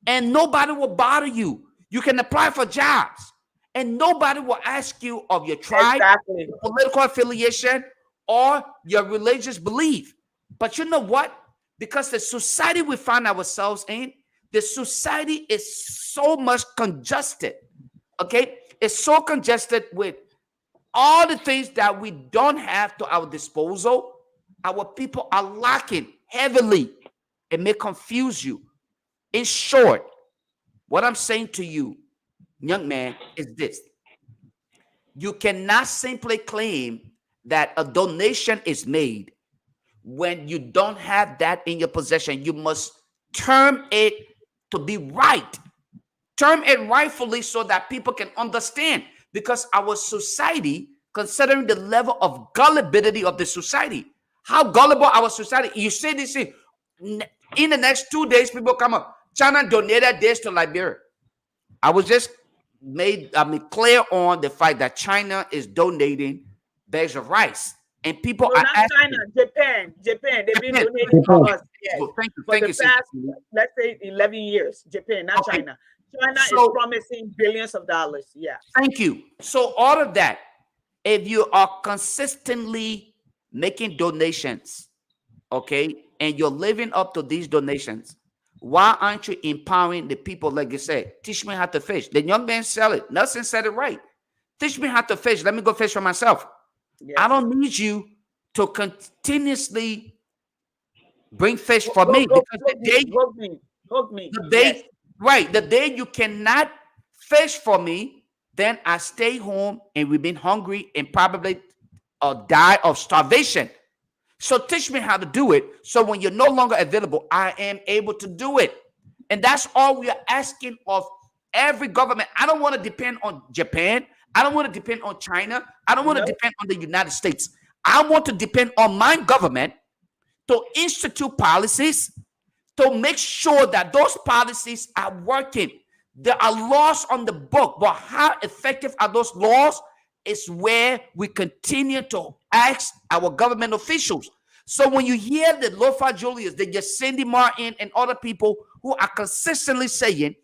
and nobody will bother you. You can apply for jobs, and nobody will ask you of your tribe, Exactly. your political affiliation, or your religious belief. But you know what? Because the society we find ourselves in, the society is so much congested. Okay, it's so congested with all the things that we don't have to our disposal. Our people are lacking heavily. It may confuse you. In short, what I'm saying to you, young man, is this: you cannot simply claim that a donation is made when you don't have that in your possession. You must term it to be right. Term it rightfully so that people can understand. Because our society, considering the level of gullibility of the society, how gullible our society, you say this thing, in the next 2 days, people come up. China donated this to Liberia. I was just clear on the fact that China is donating bags of rice, and people No, are not China. asking. Japan. Japan. They've been Japan. donating for us. Yes. So For thank the you, Sister past, Julie. let's say, 11 years. Japan, not Okay, China. China is so promising billions of dollars. Yeah. thank you. So all of that, if you are consistently making donations, okay, and you're living up to these donations, why aren't you empowering the people? Like you said, teach me how to fish. The young man said it. Nelson said it right. Teach me how to fish. Let me go fish for myself. I Yes. don't need you to continuously bring fish for Go, me, go, because hook me. Hook me. Hook me. the Yes. day, right, the day you cannot fish for me, then I stay home and remain hungry and probably die of starvation. So teach me how to do it. So when you're no longer available, I am able to do it. And that's all we are asking of every government. I don't want to depend on Japan. I don't want to depend on China. I don't want to No. depend on the United States. I want to depend on my government to institute policies to make sure that those policies are working. There are laws on the book, but how effective are those laws is where we continue to ask our government officials. So when you hear the Lofa Julius, the Cindy Martin, and other people who are consistently saying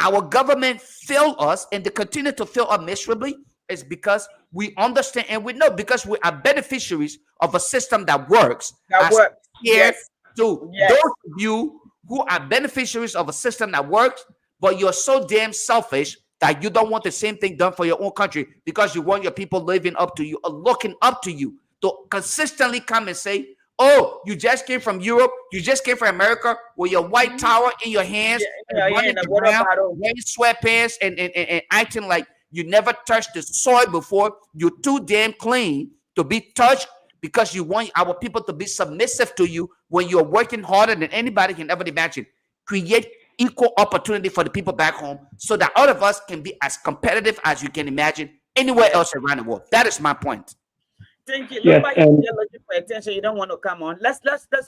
our government failed us and they continue to fail us miserably, is because we understand and we know, because we are beneficiaries of a system that works. That As works. here Yes. to Yes. those of you who are beneficiaries of a system that works, but you're so damn selfish that you don't want the same thing done for your own country, because you want your people living up to you or looking up to you to consistently come and say, oh, you just came from Europe, you just came from America with your white Mhm. towel in your hands and Yeah. Yeah. running And the water around bottle. wearing sweatpants and acting like you never touched the soil before. You're too damn clean to be touched, because you want our people to be submissive to you when you're working harder than anybody can ever imagine. Create equal opportunity for the people back home so that all of us can be as competitive as you can imagine anywhere Yes. else around the world. That is my point. Thank you. Look, Yes, by and you're looking for attention. You don't want to come on. Let's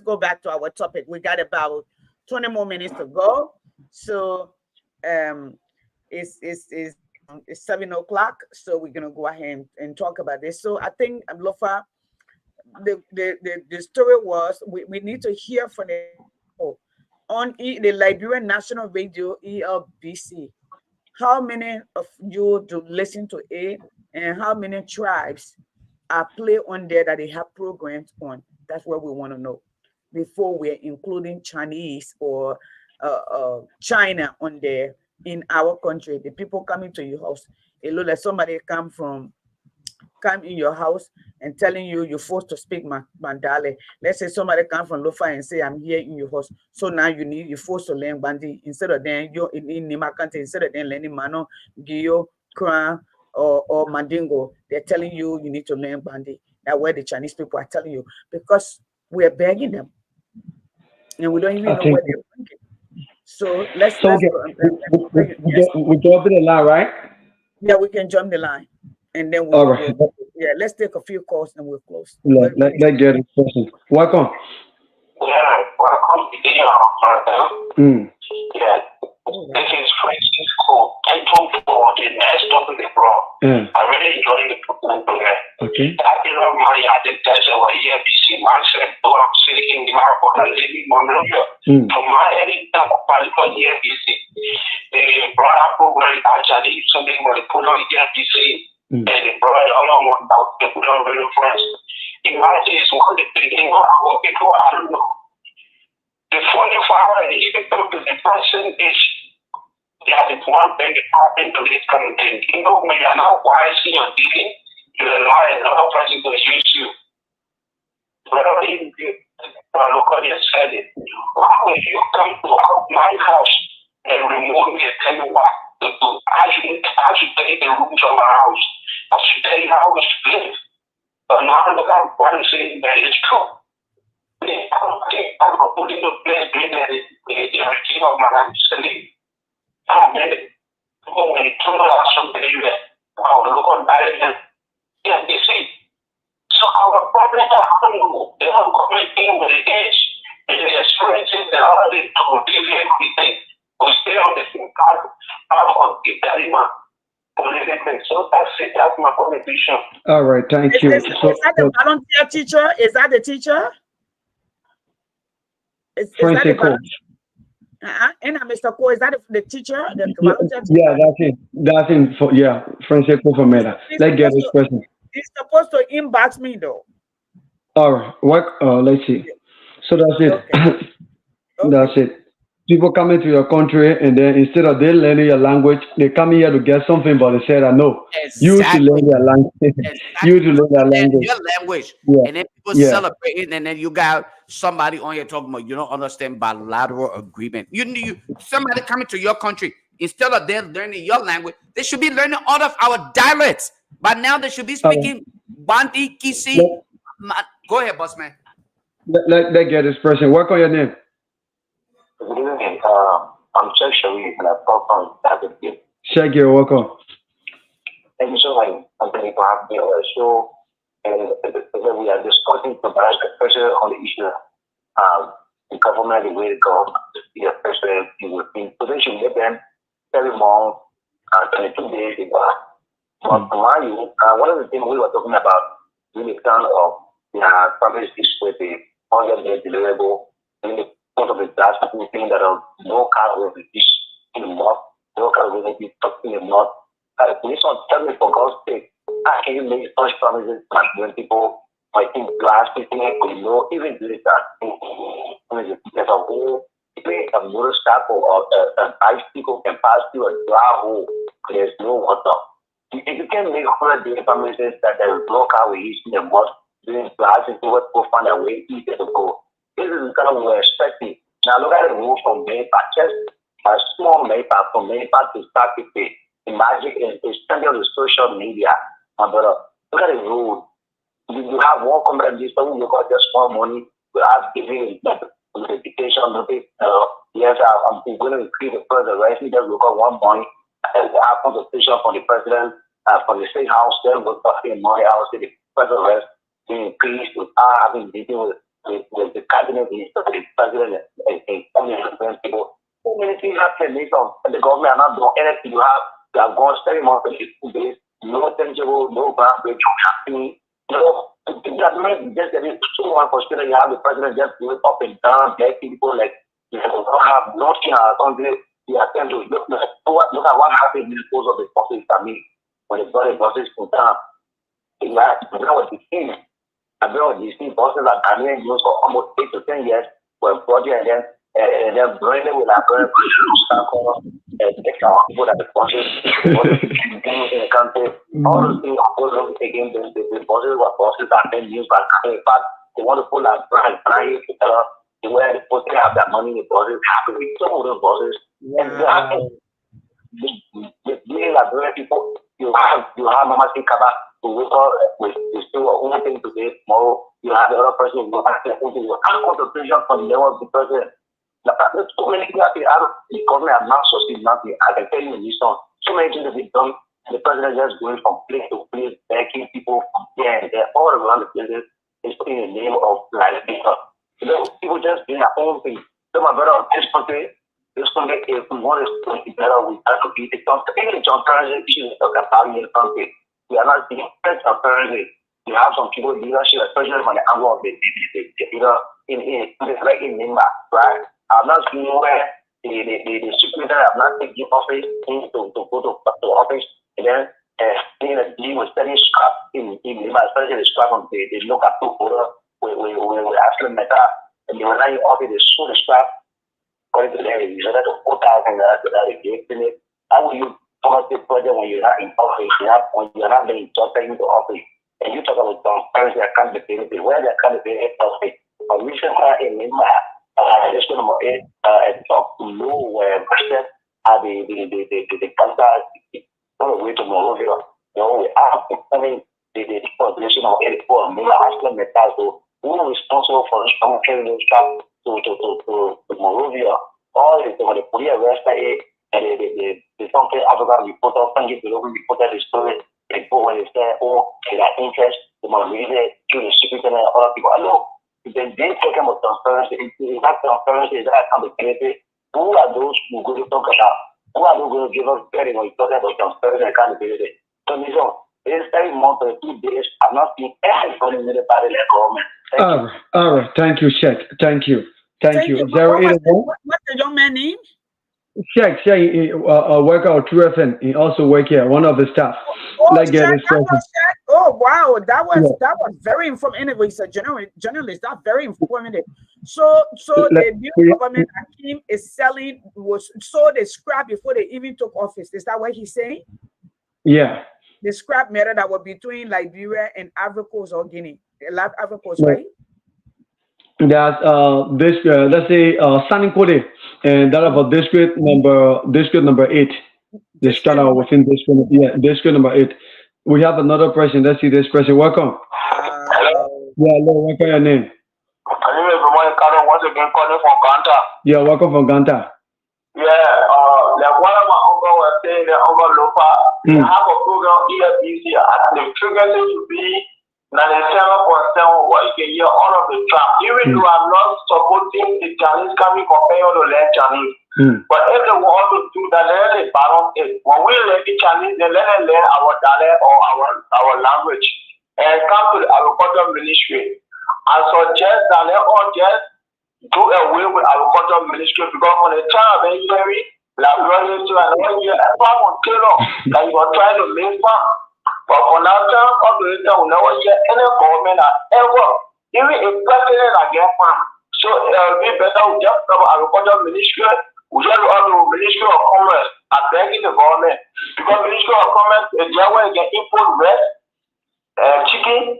go back to our topic. We got about 20 more minutes to go. So um it's 7 o'clock. So we're gonna go ahead and talk about this. So I think Lofa, the story was we need to hear from the people on the Liberian National Radio ELBC. How many of you do listen to it, and how many tribes are play on there that they have programs on? That's what we want to know before we're including Chinese or China on there in our country. The people coming to your house, it look like somebody come in your house and telling you you're forced to speak Mandale. Let's say somebody come from Lofa and say, I'm here in your house. So now you're forced to learn Bandi instead of then you're in Nimakante, instead of then learning Mano, Gio, Kran, or Mandingo. They're telling you need to learn Bandi. That's where the Chinese people are telling you because we're begging them and we don't even I know think where they're thinking. So let's so. let's Okay, go. Yes, we get up in the line, right? yeah, we can jump the line and then All we'll right. we'll yeah. Let's take a few calls and we'll close. Let, But let, please. let get this person. Welcome. Yeah, welcome to the Martha. Mm. Yeah, All this right. is Francisco. Thank you for the nice topic they brought. Yeah. I really enjoyed the program. Okay. That is why my attention over here, BC, myself, to I'm seeking the Marco and living Monrovia. Mm. From my editing, particular here, BC, the broader program actually something where they put on here, BC, and they brought it all on about the put on radio friends. Imagine it's one of the beginning of our people, I don't know. The 44 hour, even though the person is, yeah, it's one thing that happened to this kind of thing. You know, when you're not wise in your dealing, you rely on another person to use you. Whatever you do, look what you said it. Why would you come to my house and remove me and tell me what to do? I should tell you the rules of my house. I should tell you how it's live. But now look at what I'm saying that is true. I don't think I'm going to put in a place doing that the regime of my life is to leave. I mean, when you turn out something that, wow, look on that again. Yeah, you see. So our problem is that they don't come anything with the age, and the experiences that are already to give everything. We stay on the same path, of the Dalima. So that's it, that's my contribution. All right. Thank Is, you. is, is that the volunteer teacher? Is that the teacher? Is that the Francisco. volunteer? And Mr. Ko, is that the teacher, the Yeah, volunteer teacher? yeah, that's it. That's it. For, yeah, Francisco for Meta. He's Let's get supposed this to, person. he's supposed to inbox me though. All right. What? Let's see. So that's it. Okay. That's Okay. it. People come into your country and then instead of they learning your language, they come here to get something, but they said, no, you to Exactly. learn your language. Exactly. You to learn your Learn language. your language. Yeah. And then people Yeah. celebrate it, and then you got somebody on here talking about you don't understand bilateral agreement. You somebody coming to your country, instead of them learning your language, they should be learning all of our dialects. But now they should be All right. speaking Bandi, Kisi. Go ahead, boss man. Let get this person. Work on your name. Good evening. I'm Chuck Sharif, and I come from Pakistan. Check your welcome. Thank you so much. I'm thank you for having me on the show. And we are discussing the pressure on the issue of the government, the way to go, the pressure in European position. They've been very long, 22 days ago. But mind you, one of the things we were talking about, really kind of published this with the 100-day deliverable, in the point of the last thing that no car will be dished in the north, no car will be tucked in the north. Please don't tell me for God's sake, how can you make such promises like when people might think glass people even do that? There's a whole, a motorcycle or an bicycle can pass through a dry hole, there's no water. If you can make 100-day promises that there is no car will use in the mud, doing glass into what go find a way easier to go. This is kind of what we're expecting. Now look at the move from Maypac, just a small Maypac from Maypac to start to pay. Imagine it's sending on the social media, my brother. Look at the road. You have one company, someone you got just more money, you have giving notification, yes, I'm going to increase the price of rice. We just look at one point. I have consultation from the president, from the state house, then we're talking money. I will say the price of rice being increased without having meeting with the cabinet minister, the president, and different people. So many things happen. The government are not doing anything. You have gone spending money for 2 days, no tangible, no groundbreaking happening. Just that it's so unfortunate. You have the president just going up and down, black people like you don't have nothing on this. You attend to look at what happened in the course of the buses. I mean, when they got the buses from town, you have to know what the thing. I know these buses are Ghanaian used for almost 8 to 10 years for a project, and then bring it with a very and take our people that the buses in the country. All those things are going against the buses are then used by Ghanaian. In fact, they want to put a brand to tell us where the supposed to have that money in the buses, happen with some of those buses. And you have the Liberia people, you have Mama Sikaba who wake up with still one thing today, tomorrow you have the other person who has their own thing. You can't concentration from the level of the person. There's so many things that the government have not succeeded nothing. I can tell you in this song, so many things have been done, and the president just going from place to place, begging people from here and there, all around the places, is putting the name of life people. People just doing their own thing. So my brother, this country, if we want to be better, we have to be the country. Even transparency issues talk about in the country. We are not seeing transparency. You have some people leadership, especially from the angle of the like in Nimba, right? I'm not seeing where the secretary have not taken office to go to office, and then seeing a deal with studying scrap in Nimba, especially the scrap of the local photo with actually meta, and they were not in office, they sold the scrap. According to them, you said that the 4,000 that they gave to it. How will you promote the project when you're not in office? When you're not being trusted into office, and you talk about transparency, accountability, where the accountability office? A recent in Myanmar, just number 8, and talk to know where percent are the cancer on the way to Monrovia. You know, we have the population of 84 million Iceland metal. So who is responsible for carrying those traffic to Monrovia? All the police arrested and the something African reporter, Frankie Below reported the story. They go when they say, oh, they got interest, they want to read it to the secret and other people. I know. Then they talking about transparency. Is that transparency? Is that accountability? Who are those who go to talk about? Who are those going to give us credit when you talk about transparency and accountability? So, it's very much for 2 days. I'm not seeing anybody in the party like government. All right. Thank you, Sheikh. Thank you. Thank you. What's the young man name? Sheikh, work out True FM. He also work here, one of the staff. Oh wow, that was very informative. Anyway, he's a journalist. That's very informative. So the new government Akim is selling was sold the scrap before they even took office. Is that what he's saying? Yeah. The scrap matter that was between Liberia and Ivory Coast or Guinea. Ivory Coast, right? That's let's say Sunny Code, and that about district number 8. The start out within district number 8. We have another person. Let's see this person. Welcome. Hello. Yeah, hello. What's your name? Once again calling from Ganta. Yeah, welcome from Ganta. Yeah, like one of my uncle was saying, the uncle Lopa, they have a program here this year, and the frequency should be 97.7 what you can hear all of the trap. Even though I'm not supporting the Chinese coming compared to learn Chinese. But if they want to do that, let them balance it. When we learn the Chinese, then let them learn our dialect or our language. And come to the agriculture ministry. I suggest that they all just do away with agriculture ministry because when the child is very like running to and one year a farm on Taylor that you are trying to make farm. But for now, operator will never hear any government ever, even a president against farm. So it will be better we just have agriculture ministry, we just have the Ministry of Commerce and begging the government. Because Ministry of Commerce is there where you can import bread, chicken,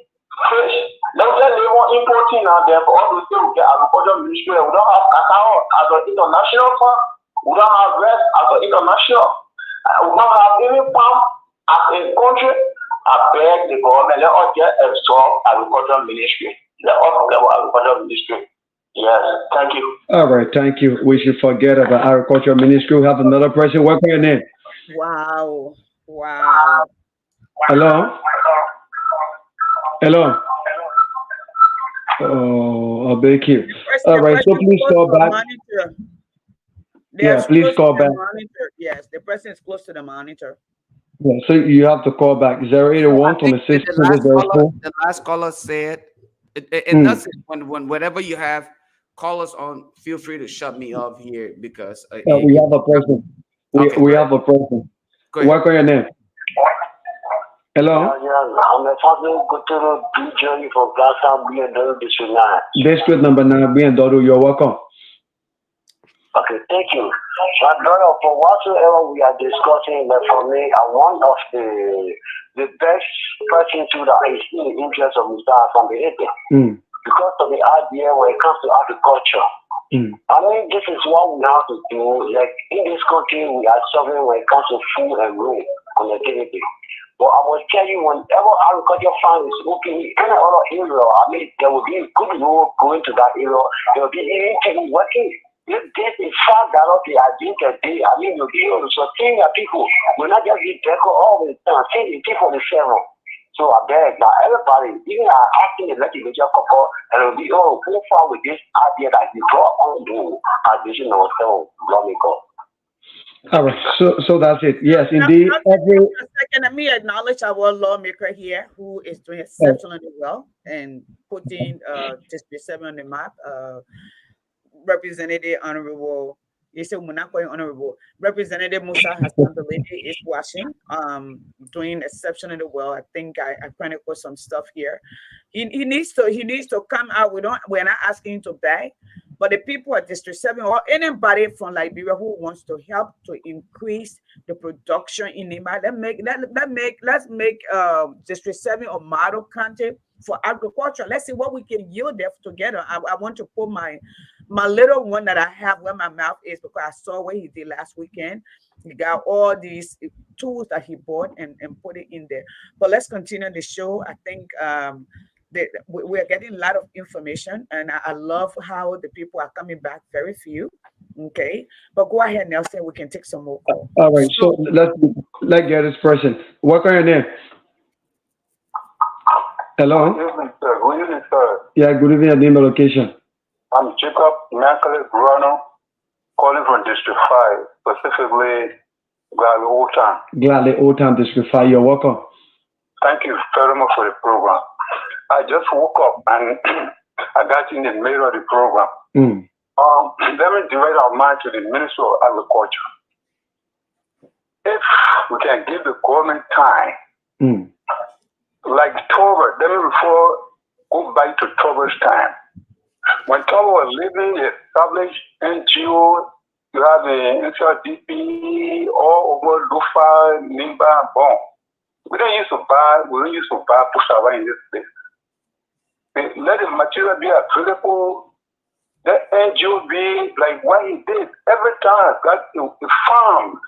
fish. Let's say they want importing out there for all those things we get agriculture ministry. We don't have cacao as an international farm. We don't have rice as an international. We don't have any farm as a country. I beg the government, let us get absorb agriculture ministry. Let us get agriculture ministry. Yes, thank you. All right, thank you. We should forget about agriculture ministry. We have another person. What's your name? Wow. Wow. Hello? Hello? Oh, I'll beg you. All The right, so person is please close call to a back. monitor. They're Yeah, please close to call the back. monitor. Yes, the person is close to the monitor. Yeah, so you have to call back So I 081 think that 26 2004. the last caller said, and Mm. that's it. When whatever you have, call us on. Feel free to shut me off here because We have a person. okay, We have a person. go ahead. What's your name? Yeah, Hello? yeah. I'm a father go to the big journey for Gaza, we and the district line. District number 9, being Dodo, you're welcome. Okay, thank you. My brother, for whatsoever we are discussing, but for me, one of the best person to that is in the interest of Mr. from the Mm. because of the idea when it comes to agriculture. Mm. I mean, this is what we have to do. Like in this country, we are suffering when it comes to food and road connectivity. But I will tell you, whenever agriculture farm is open in any other area, I mean, there will be a good road going to that area. There will be even people working. If this is fact that okay, I think a day, I mean, you'll be able to sustain your people. We're not just be deco all the time, saying the people the same. So I beg that everybody, even asking the legislature couple, and it'll be, oh, go far with this idea that we brought on board as vision ourselves, lawmaker. All right, so that's it. Yes, Now, indeed. Every just a second, let me acknowledge our lawmaker here who is doing exceptionally well and putting District 7 on the map. Representative Honorable, you said we're not going honorable. Representative Musa Hassan Beledi is watching, doing exceptionally well. I think I chronicled some stuff here. He needs to come out. We're not asking him to beg, but the people at District 7 or anybody from Liberia who wants to help to increase the production in Nima, let's make District 7 a model county for agriculture. Let's see what we can yield there together. I want to put my little one that I have where my mouth is because I saw what he did last weekend. He got all these tools that he bought and put it in there. But let's continue the show. I think we're getting a lot of information, and I love how the people are coming back. Very few. Okay. But go ahead, Nelson. We can take some more calls. all right, so let's get this person. What's your name? Hello? Good evening, sir. Good evening, sir. Yeah, good evening, your name and location. I'm Jacob Immaculate Bruno, calling from District 5, specifically Gladly Old Town. Gladly Old Town District 5, you're welcome. Thank you very much for the program. I just woke up and I got in the middle of the program. Mm. Let me direct our mind to the Ministry of Agriculture. If we can give the government time, like October, let me go back to October's time. When Togo was living, the established NGO, you have the NCRDP, all over Lufa, Nimba, and Bon. We don't used to buy Pusava in this place. Let the material be available. Let NGO be like what he did. Every time, got the farm,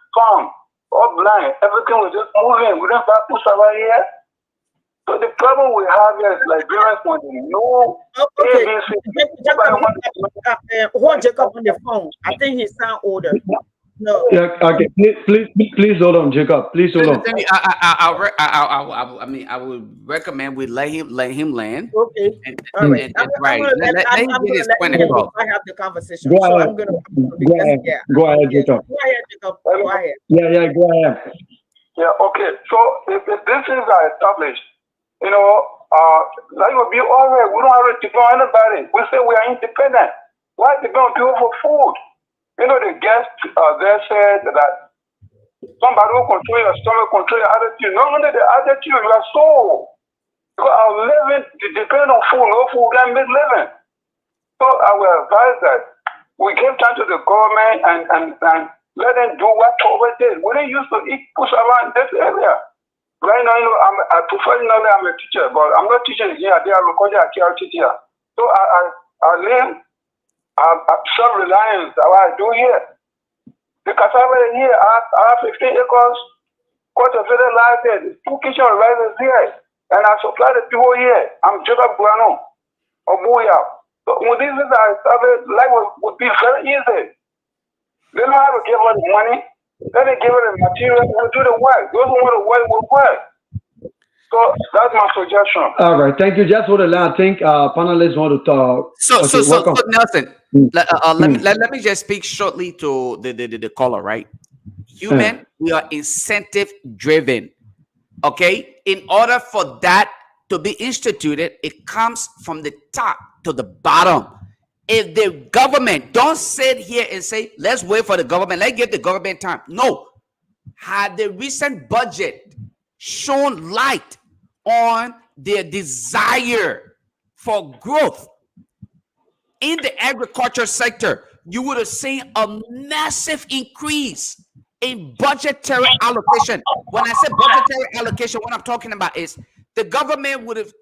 all blind, everything was just moving. We don't buy Pusava here. So the problem we have here is Liberians when they know Okay. ABC. Hold Jacob on the phone. I think he sound older. No. Yeah, okay. Please hold on, Jacob. Please hold on. I mean, I would recommend we let him land. Okay. And, All right. and right. Let him get his point across. I have the conversation. Go So ahead. I'm gonna Yeah. Go ahead, Jacob. Go ahead, Jacob. Go ahead. Yeah, go ahead. Yeah, okay. So if these things are established, that will be all right. We don't have to depend on anybody. We say we are independent. Why depend on people for food? The guest there said that somebody will control your stomach, control your attitude. Not only the attitude, your soul. Because our living depend on food. No food can make living. So I will advise that we give time to the government and let them do what Toba did. We didn't used to eat push around this area. Right now, professionally, I'm a teacher, but I'm not teaching here. They are local teacher. So I learn self-reliance, what I do here. The cassava here, I have 15 acres, quarter of it lies there, 2 kitchen rises here, and I supply the people here. I'm Jacob Guano, Obuya. So when these guys started, life would be very easy. They know how to give us money. Then they give it the material. We do the work. Those who want to work will work. So that's my suggestion. All right, thank you. Just hold the line. I think panelists want to talk. So, so, Okay, so, welcome. so Nelson, Mm, let me just speak shortly to the caller, right? yeah. Human, we are incentive driven. Okay, in order for that to be instituted, it comes from the top to the bottom. If the government don't sit here and say, let's wait for the government, let's give the government time. No, had the recent budget shown light on their desire for growth in the agriculture sector, you would have seen a massive increase in budgetary allocation. When I say budgetary allocation, what I'm talking about is the government would have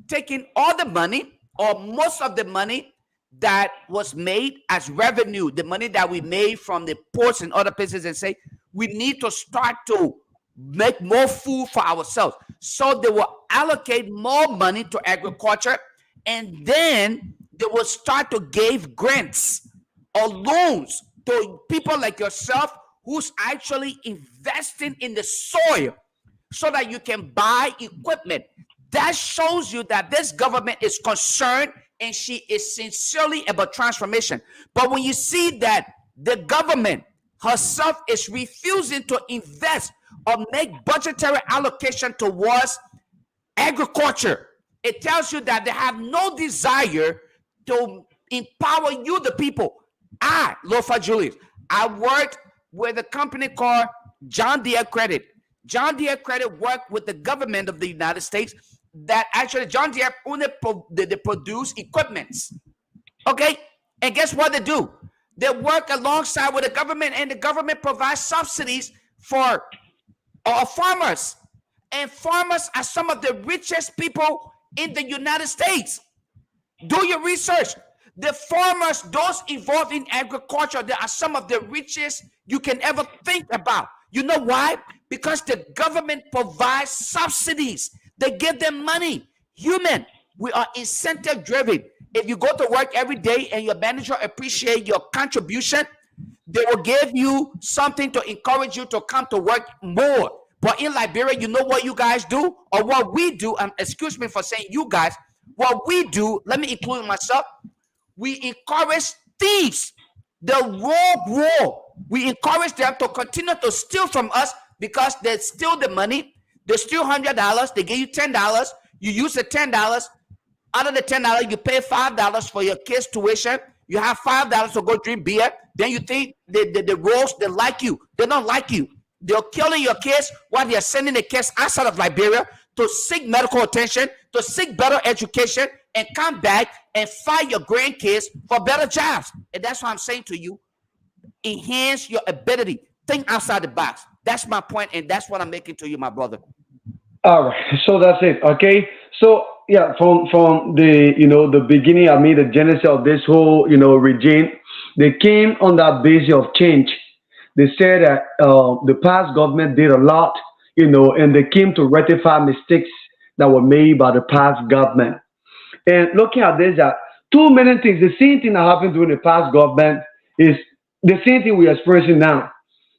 taken all the money or most of the money that was made as revenue, the money that we made from the ports and other places, and say, we need to start to make more food for ourselves. So they will allocate more money to agriculture, and then they will start to give grants or loans to people like yourself who's actually investing in the soil so that you can buy equipment. That shows you that this government is concerned and she is sincerely about transformation. But when you see that the government herself is refusing to invest or make budgetary allocation towards agriculture, it tells you that they have no desire to empower you, the people. Lofa Julius, I worked with a company called John Deere Credit. John Deere Credit worked with the government of the United States that actually John Deere only they produce equipments. Okay? And guess what they do? They work alongside with the government, and the government provides subsidies for farmers. And farmers are some of the richest people in the United States. Do your research. The farmers, those involved in agriculture, they are some of the richest you can ever think about. You know why? Because the government provides subsidies. They give them money. Human, we are incentive driven. If you go to work every day and your manager appreciate your contribution, they will give you something to encourage you to come to work more. But in Liberia, you know what you guys do, or what we do, excuse me for saying you guys, what we do, let me include myself, we encourage thieves, the rogue war. We encourage them to continue to steal from us because they steal the money. They steal $100. They give you $10. You use the $10. Out of the $10, you pay $5 for your kids' tuition. You have $5 to go drink beer. Then you think the rogues, they like you. They don't like you. They're killing your kids while they're sending the kids outside of Liberia to seek medical attention, to seek better education, and come back and fight your grandkids for better jobs. And that's what I'm saying to you. Enhance your ability. Think outside the box. That's my point, and that's what I'm making to you, my brother. All right, so that's it. Okay, so yeah, from the the beginning, I mean the genesis of this whole regime, they came on that basis of change. They said that the past government did a lot, and they came to rectify mistakes that were made by the past government. And looking at this, that too many things, the same thing that happened during the past government is the same thing we're experiencing now.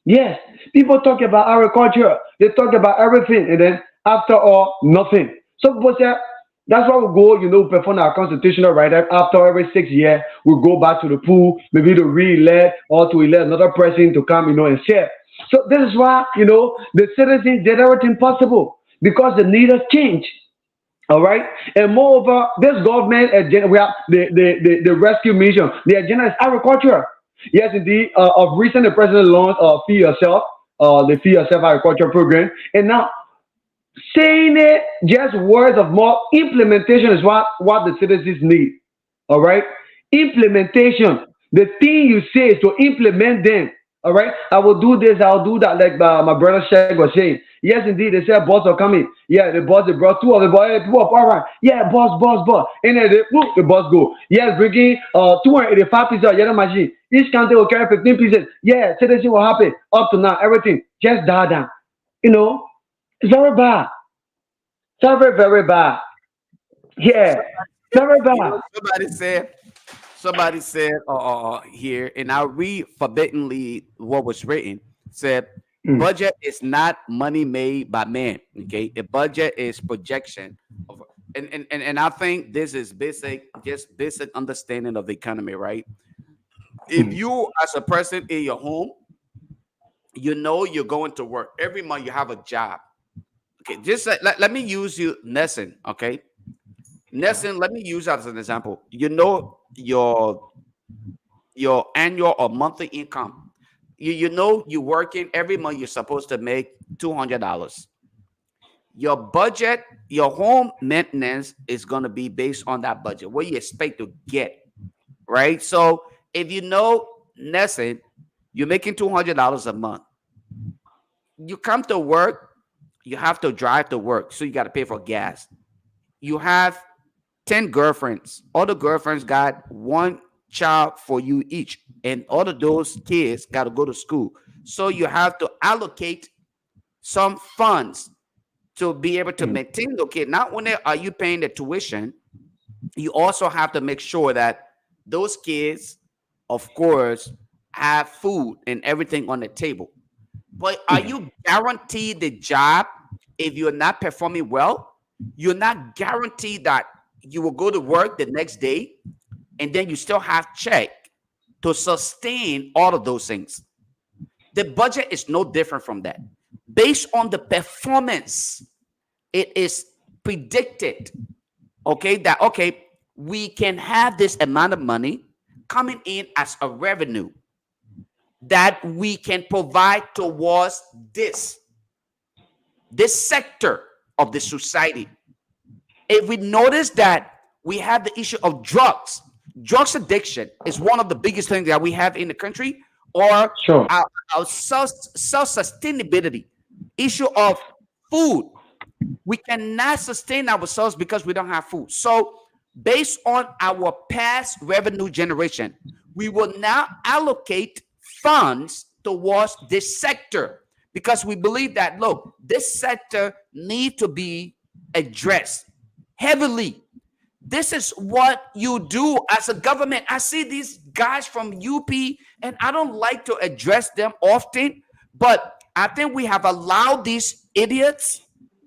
Yes, people talk about agriculture, they talk about everything, and then after all, nothing. Some people say that's why we go, perform our constitutional right. After every 6 years, we go back to the pool, maybe to re-elect or to elect another person to come, and share. So this is why, the citizens did everything possible because the need has changed. All right, and moreover, this government agenda, we have the rescue mission. The agenda is agriculture. Yes, indeed. Of recent, the president launched Feed Yourself, the Feed Yourself agriculture program, and now saying it just words of more implementation is what the citizens need. All right, implementation. The thing you say is to implement them. All right, I will do this, I'll do that, like my brother Shag was saying. Yes, indeed, they said boss are coming. Yeah, the boss, they brought two of the boys. Hey, two up, all right. Yeah, boss. And then the boss go. Yes, bringing 285 pieces of yellow machine. Each county will carry 15 pieces. Yeah, citizen will happen. Up to now, everything just died down. It's very bad. It's very, very bad. Yeah, very bad. Somebody said, somebody said here, and I'll read forbiddenly what was written. Said Mm, budget is not money made by man. Okay, a budget is projection of, and I think this is basic, just basic understanding of the economy, right? If mm, you as a person in your home, you know you're going to work every month, you have a job. Okay, just let me use you, Nesson. Okay, Nesson, let me use that as an example. You know your annual or monthly income. You know you're working every month. You're supposed to make $200. Your budget, your home maintenance is going to be based on that budget. What you expect to get, right? So if you know, Nesson, you're making $200 a month. You come to work, you have to drive to work, so you got to pay for gas. You have 10 girlfriends. All the girlfriends got one child for you each. And all of those kids got to go to school. So you have to allocate some funds to be able to mm, maintain the kid. Not only are you paying the tuition, you also have to make sure that those kids, of course, have food and everything on the table. But are mm, you guaranteed the job if you're not performing well? You're not guaranteed that you will go to work the next day and then you still have check to sustain all of those things. The budget is no different from that. Based on the performance, it is predicted, okay, that okay, we can have this amount of money coming in as a revenue that we can provide towards this sector of the society. If we notice that we have the issue of drugs addiction is one of the biggest things that we have in the country, or sure. our self-sustainability, issue of food. We cannot sustain ourselves because we don't have food. So based on our past revenue generation, we will now allocate funds towards this sector because we believe that, look, this sector need to be addressed heavily. This is what you do as a government. I see these guys from UP, and I don't like to address them often, but I think we have allowed these idiots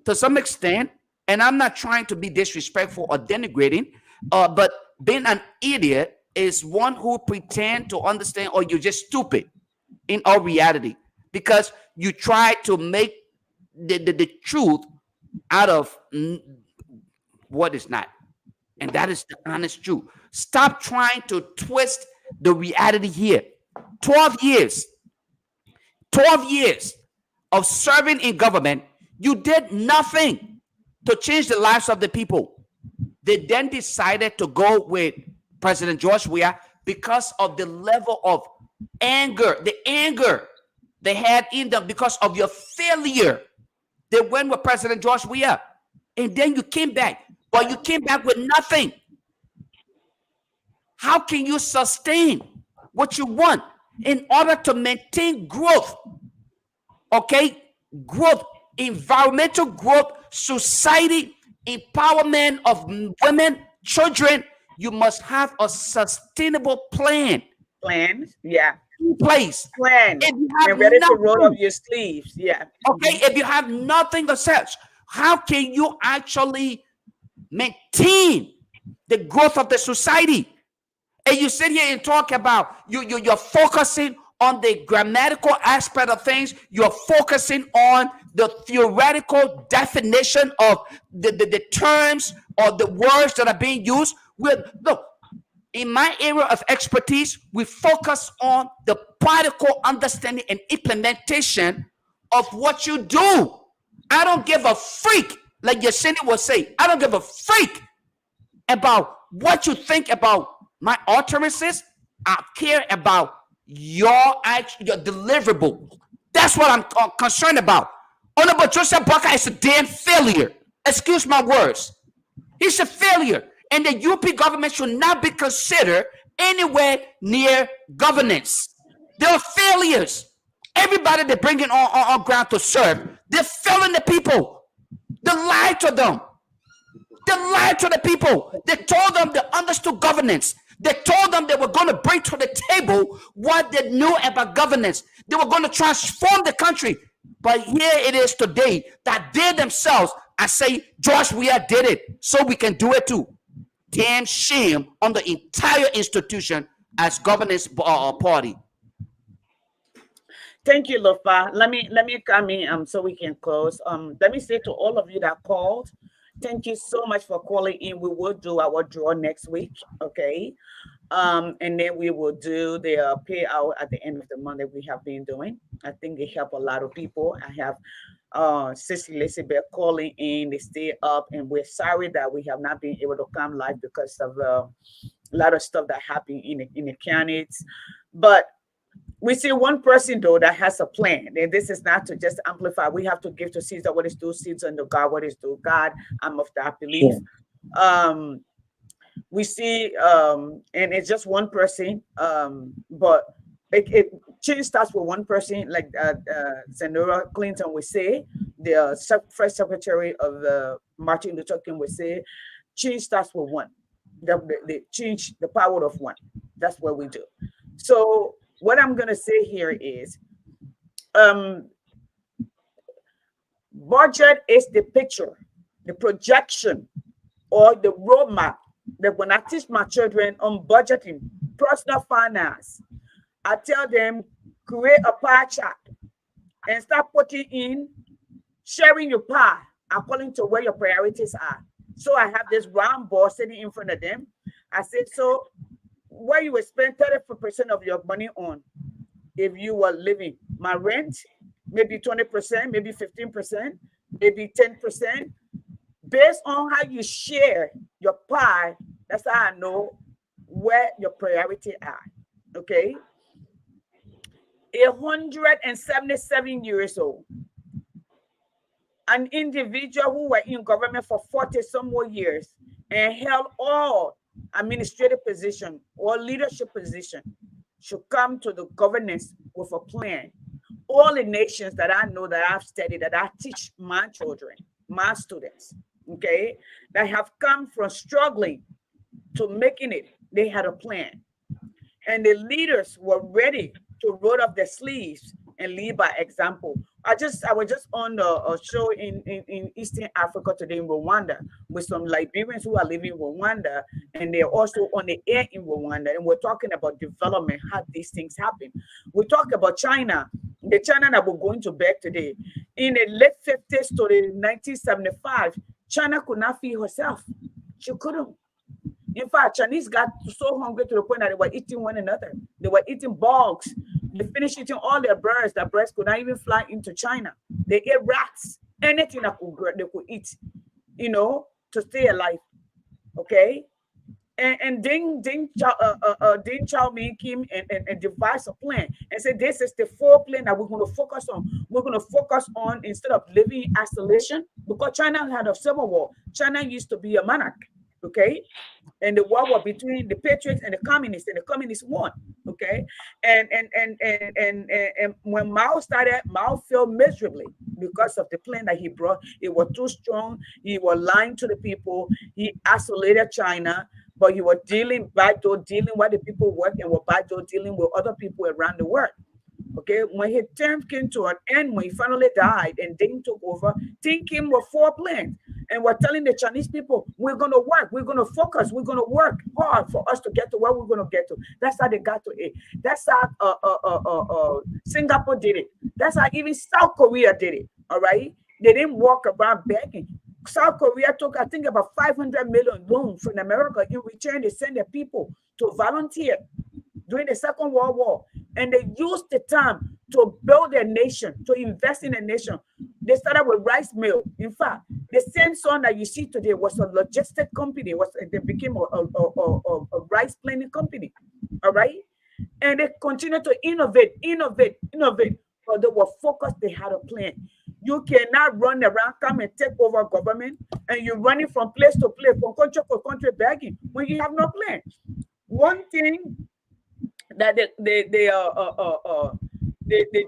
to some extent, and I'm not trying to be disrespectful or denigrating, but being an idiot is one who pretend to understand, or you're just stupid in all reality because you try to make the truth out of what is not. And that is the honest truth. Stop trying to twist the reality here. 12 years, 12 years of serving in government, you did nothing to change the lives of the people. They then decided to go with President George Weah because of the level of anger, the anger they had in them because of your failure. They went with President George Weah. And then you came back, but you came back with nothing. How can you sustain what you want in order to maintain growth? Okay, growth, environmental growth, society, empowerment of women, children. You must have a sustainable plan Plans, yeah. in place. Plan If you have and ready to roll up nothing, your sleeves, yeah. okay, if you have nothing of such, how can you actually maintain the growth of the society? And you sit here and talk about you're focusing on the grammatical aspect of things. You're focusing on the theoretical definition of the terms or the words that are being used. Look, in my area of expertise, we focus on the practical understanding and implementation of what you do. I don't give a freak, like Yesenia will say, I don't give a freak about what you think about my utterances. I care about your deliverable. That's what I'm concerned about. Honorable Joseph Barker is a damn failure. Excuse my words. He's a failure. And the UP government should not be considered anywhere near governance. They're failures. Everybody they're bringing on ground to serve, they're failing the people. They lied to them. They lied to the people. They told them they understood governance. They told them they were going to bring to the table what they knew about governance. They were going to transform the country. But here it is today that they themselves are saying, George Weah did it, so we can do it too. Damn shame on the entire institution as governance party. Thank you, Lofa. Let me come in so we can close. Let me say to all of you that called, thank you so much for calling in. We will do our draw next week, okay? And then we will do the payout at the end of the month that we have been doing. I think it helped a lot of people. I have Sister Elizabeth calling in. They stay up, and we're sorry that we have not been able to come live because of a lot of stuff that happened in the counties. But we see one person though that has a plan, and this is not to just amplify. We have to give to Caesar what is due, Caesar, and to God what is due. God, I'm of that belief. Sure. Um, we see, and it's just one person, but it change starts with one person, like Senator Clinton would say, the first secretary of Martin Luther King would say, change starts with one. The change, the power of one. That's what we do. So what I'm gonna say here is, um, budget is the picture, the projection, or the roadmap that when I teach my children on budgeting, personal finance, I tell them create a pie chart and start putting in, sharing your pie according to where your priorities are. So I have this round ball sitting in front of them. I said, so where you will spend 34% of your money on if you were living, my rent, maybe 20%, maybe 15%, maybe 10%. Based on how you share your pie, that's how I know where your priority are. Okay. 177 years old, an individual who were in government for 40 some more years and held all administrative position or leadership position should come to the governance with a plan. All the nations that I know, that I've studied, that I teach my children, my students, okay, that have come from struggling to making it, they had a plan. And the leaders were ready to roll up their sleeves and lead by example. I was just on a show in Eastern Africa today in Rwanda with some Liberians who are living in Rwanda, and they're also on the air in Rwanda. And we're talking about development, how these things happen. We talk about China, the China that we're going to back today. In the late 50s to the 1975, China could not feed herself. She couldn't. In fact, Chinese got so hungry to the point that they were eating one another. They were eating bugs. They finished eating all their birds. That birds could not even fly into China. They ate rats, anything that they could eat, to stay alive. Okay. And Deng Xiaoping came and devised a plan and said, this is the full plan that we're going to focus on. We're going to focus on, instead of living in isolation, because China had a civil war. China used to be a monarch. Okay. And the war was between the patriots and the communists won. Okay. And when Mao started, Mao failed miserably because of the plan that he brought. It was too strong. He was lying to the people. He isolated China, but he was dealing with the people work, and was dealing with other people around the world. Okay, when his term came to an end, when he finally died and Deng took over, Deng came with 4 plans. And we're telling the Chinese people, we're going to work, we're going to focus, we're going to work hard for us to get to where we're going to get to. That's how they got to it. That's how Singapore did it. That's how even South Korea did it. All right. They didn't walk around begging. South Korea took, I think, about 500 million loan from America. In return, they sent their people to volunteer during the Second World War. And they used the time to build their nation, to invest in a nation. They started with rice mill. In fact, the same son that you see today was a logistic company. They became a rice planting company. All right. And they continued to innovate. But they were focused, they had a plan. You cannot run around, come and take over government, and you're running from place to place, from country to country begging when you have no plan. One thing that the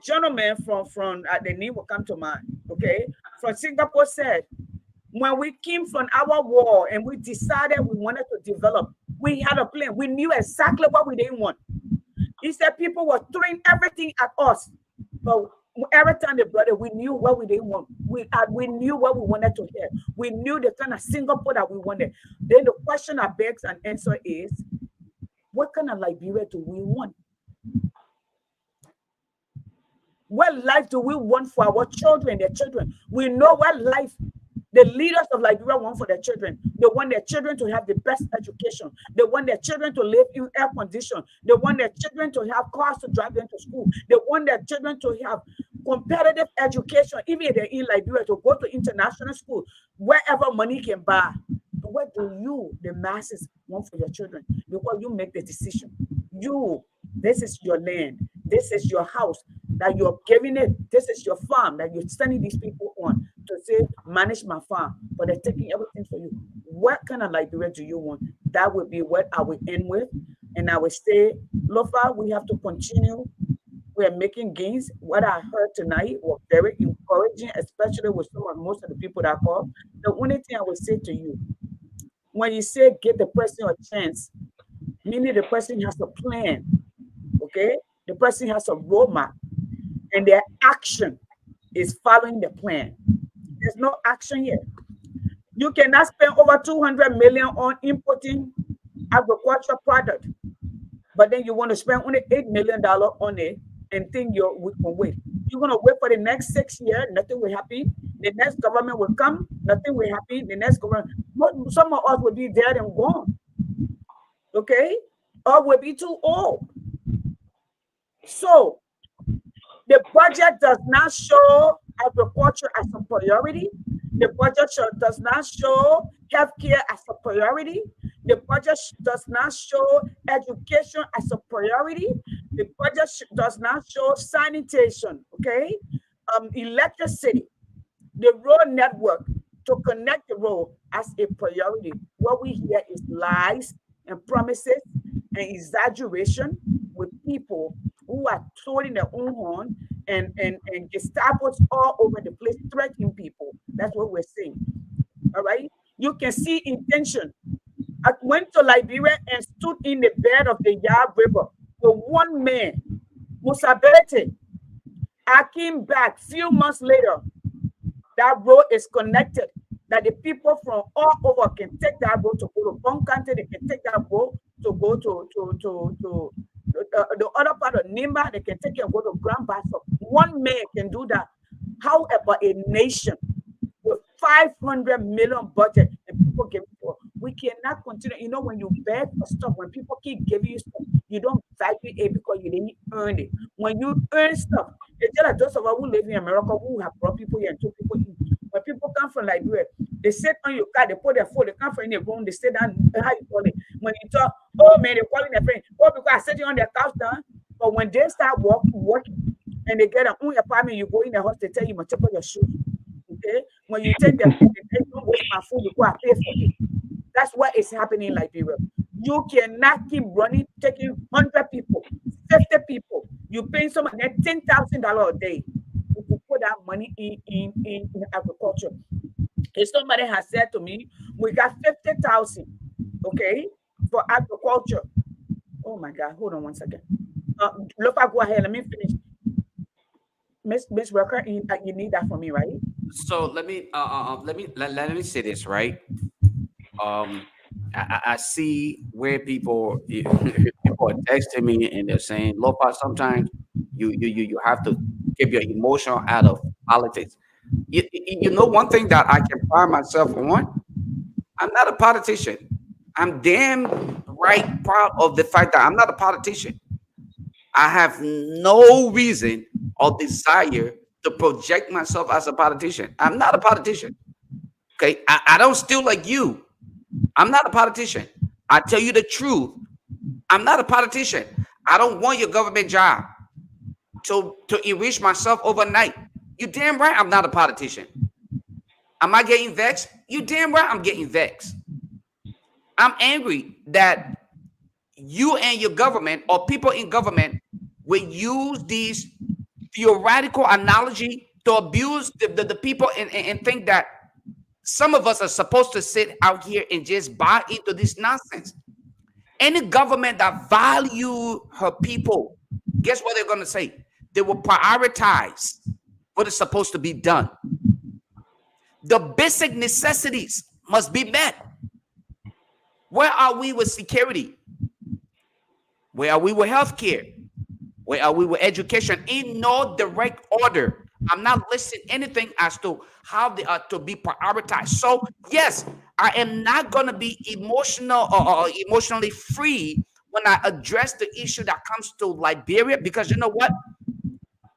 gentleman from the name will come to mind, okay, from Singapore said, when we came from our war and we decided we wanted to develop, We had a plan. We knew exactly what we didn't want. He said people were throwing everything at us, but every time they brought it, we knew what we didn't want. We knew what we wanted to hear. We knew the kind of Singapore that we wanted. Then the question that begs an answer is, what kind of Liberia do we want? What life do we want for our children, their children? We know what life the leaders of Liberia want for their children. They want their children to have the best education. They want their children to live in air condition. They want their children to have cars to drive them to school. They want their children to have competitive education, even if they're in Liberia, to go to international school, wherever money can buy. But what do you, the masses, want for your children? Because you make the decision. You, this is your land. This is your house that you're giving it. This is your farm that you're sending these people on to say, manage my farm, but they're taking everything for you. What kind of Liberia do you want? That would be what I would end with. And I would say, Lofa, we have to continue. We are making gains. What I heard tonight was very encouraging, especially with most of the people that call. The only thing I would say to you, when you say give the person a chance, meaning the person has a plan, okay? The person has a roadmap, and their action is following the plan. There's no action yet. You cannot spend over 200 million on importing agricultural product, but then you want to spend only $8 million on it and think we can wait. You're gonna wait for the next 6 years, nothing will happen. The next government will come, nothing will happen. The next government, some of us will be dead and gone, okay? Or will be too old. So the budget does not show agriculture as a priority. The budget does not show healthcare as a priority. The budget does not show education as a priority. The budget does not show sanitation, okay? Electricity, the road network to connect the road as a priority. What we hear is lies and promises and exaggeration with people who are throwing their own horn and Gestapo's all over the place threatening people. That's what we're seeing. All right. You can see intention. I went to Liberia and stood in the bed of the Yard River with one man, Musabete. I came back few months later. That road is connected. That the people from all over can take that road to go to Bonkante. They can take that road to go to the other part of Nimba. They can take it and go to Grand Basso. One man can do that. How about a nation with 500 million budget and people give it to us? We cannot continue. You know, when you beg for stuff, when people keep giving you stuff, you don't value it because you didn't earn it. When you earn stuff, it's just like those of us who live in America who have brought people here and took people in. When people come from Liberia, they sit on your car, they put their foot, they come from in the room, they sit down, how you call it? When you talk, oh man, they're calling their friend, oh, because I sit you on their couch down. But when they start working, and they get an own apartment, you go in the house, they tell you, must put your shoes. Okay? When you take their food, they say, don't waste my food, you go and pay for it. That's what is happening in Liberia. You cannot keep running, taking 100 people, 50 people. You paying someone $10,000 a day. You can put that money in agriculture. If somebody has said to me, we got 50,000, okay, for agriculture. Oh my God, hold on one second. Lofa, go ahead, let me finish. Miss Worker, you need that for me, right? So let me say this, right. I see where people people are texting me and they're saying, Lopa, sometimes you have to keep your emotion out of politics. You know, one thing that I can pride myself on, I'm not a politician. I'm damn right proud of the fact that I'm not a politician. I have no reason or desire to project myself as a politician. I'm not a politician. Okay. I don't steal like you. I'm not a politician. I tell you the truth. I'm not a politician. I don't want your government job to enrich myself overnight. You damn right I'm not a politician. Am I getting vexed? You damn right I'm getting vexed. I'm angry that you and your government or people in government will use these theoretical analogy to abuse the people and think that some of us are supposed to sit out here and just buy into this nonsense. Any government that value her people, guess what they're going to say? They will prioritize what is supposed to be done. The basic necessities must be met. Where are we with security? Where are we with healthcare? Where are we with education? In no direct order. I'm not listing anything as to how they are to be prioritized. So, yes, I am not going to be emotional or emotionally free when I address the issue that comes to Liberia, because you know what?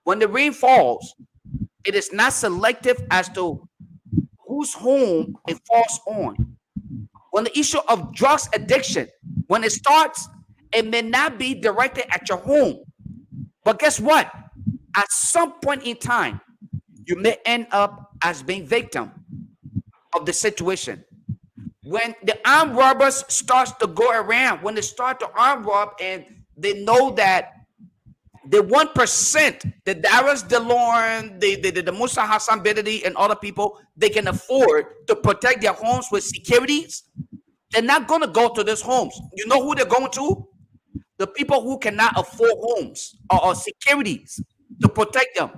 When the rain falls, it is not selective as to whose home it falls on. When the issue of drugs addiction, when it starts, it may not be directed at your home. But guess what? At some point in time, you may end up as being victim of the situation. When the armed robbers starts to go around, when they start to arm rob and they know that the 1%, the Darius DeLorme, the Musa Hassan Bedadi and other people, they can afford to protect their homes with securities, they're not going to go to those homes. You know who they're going to? The people who cannot afford homes or securities to protect them.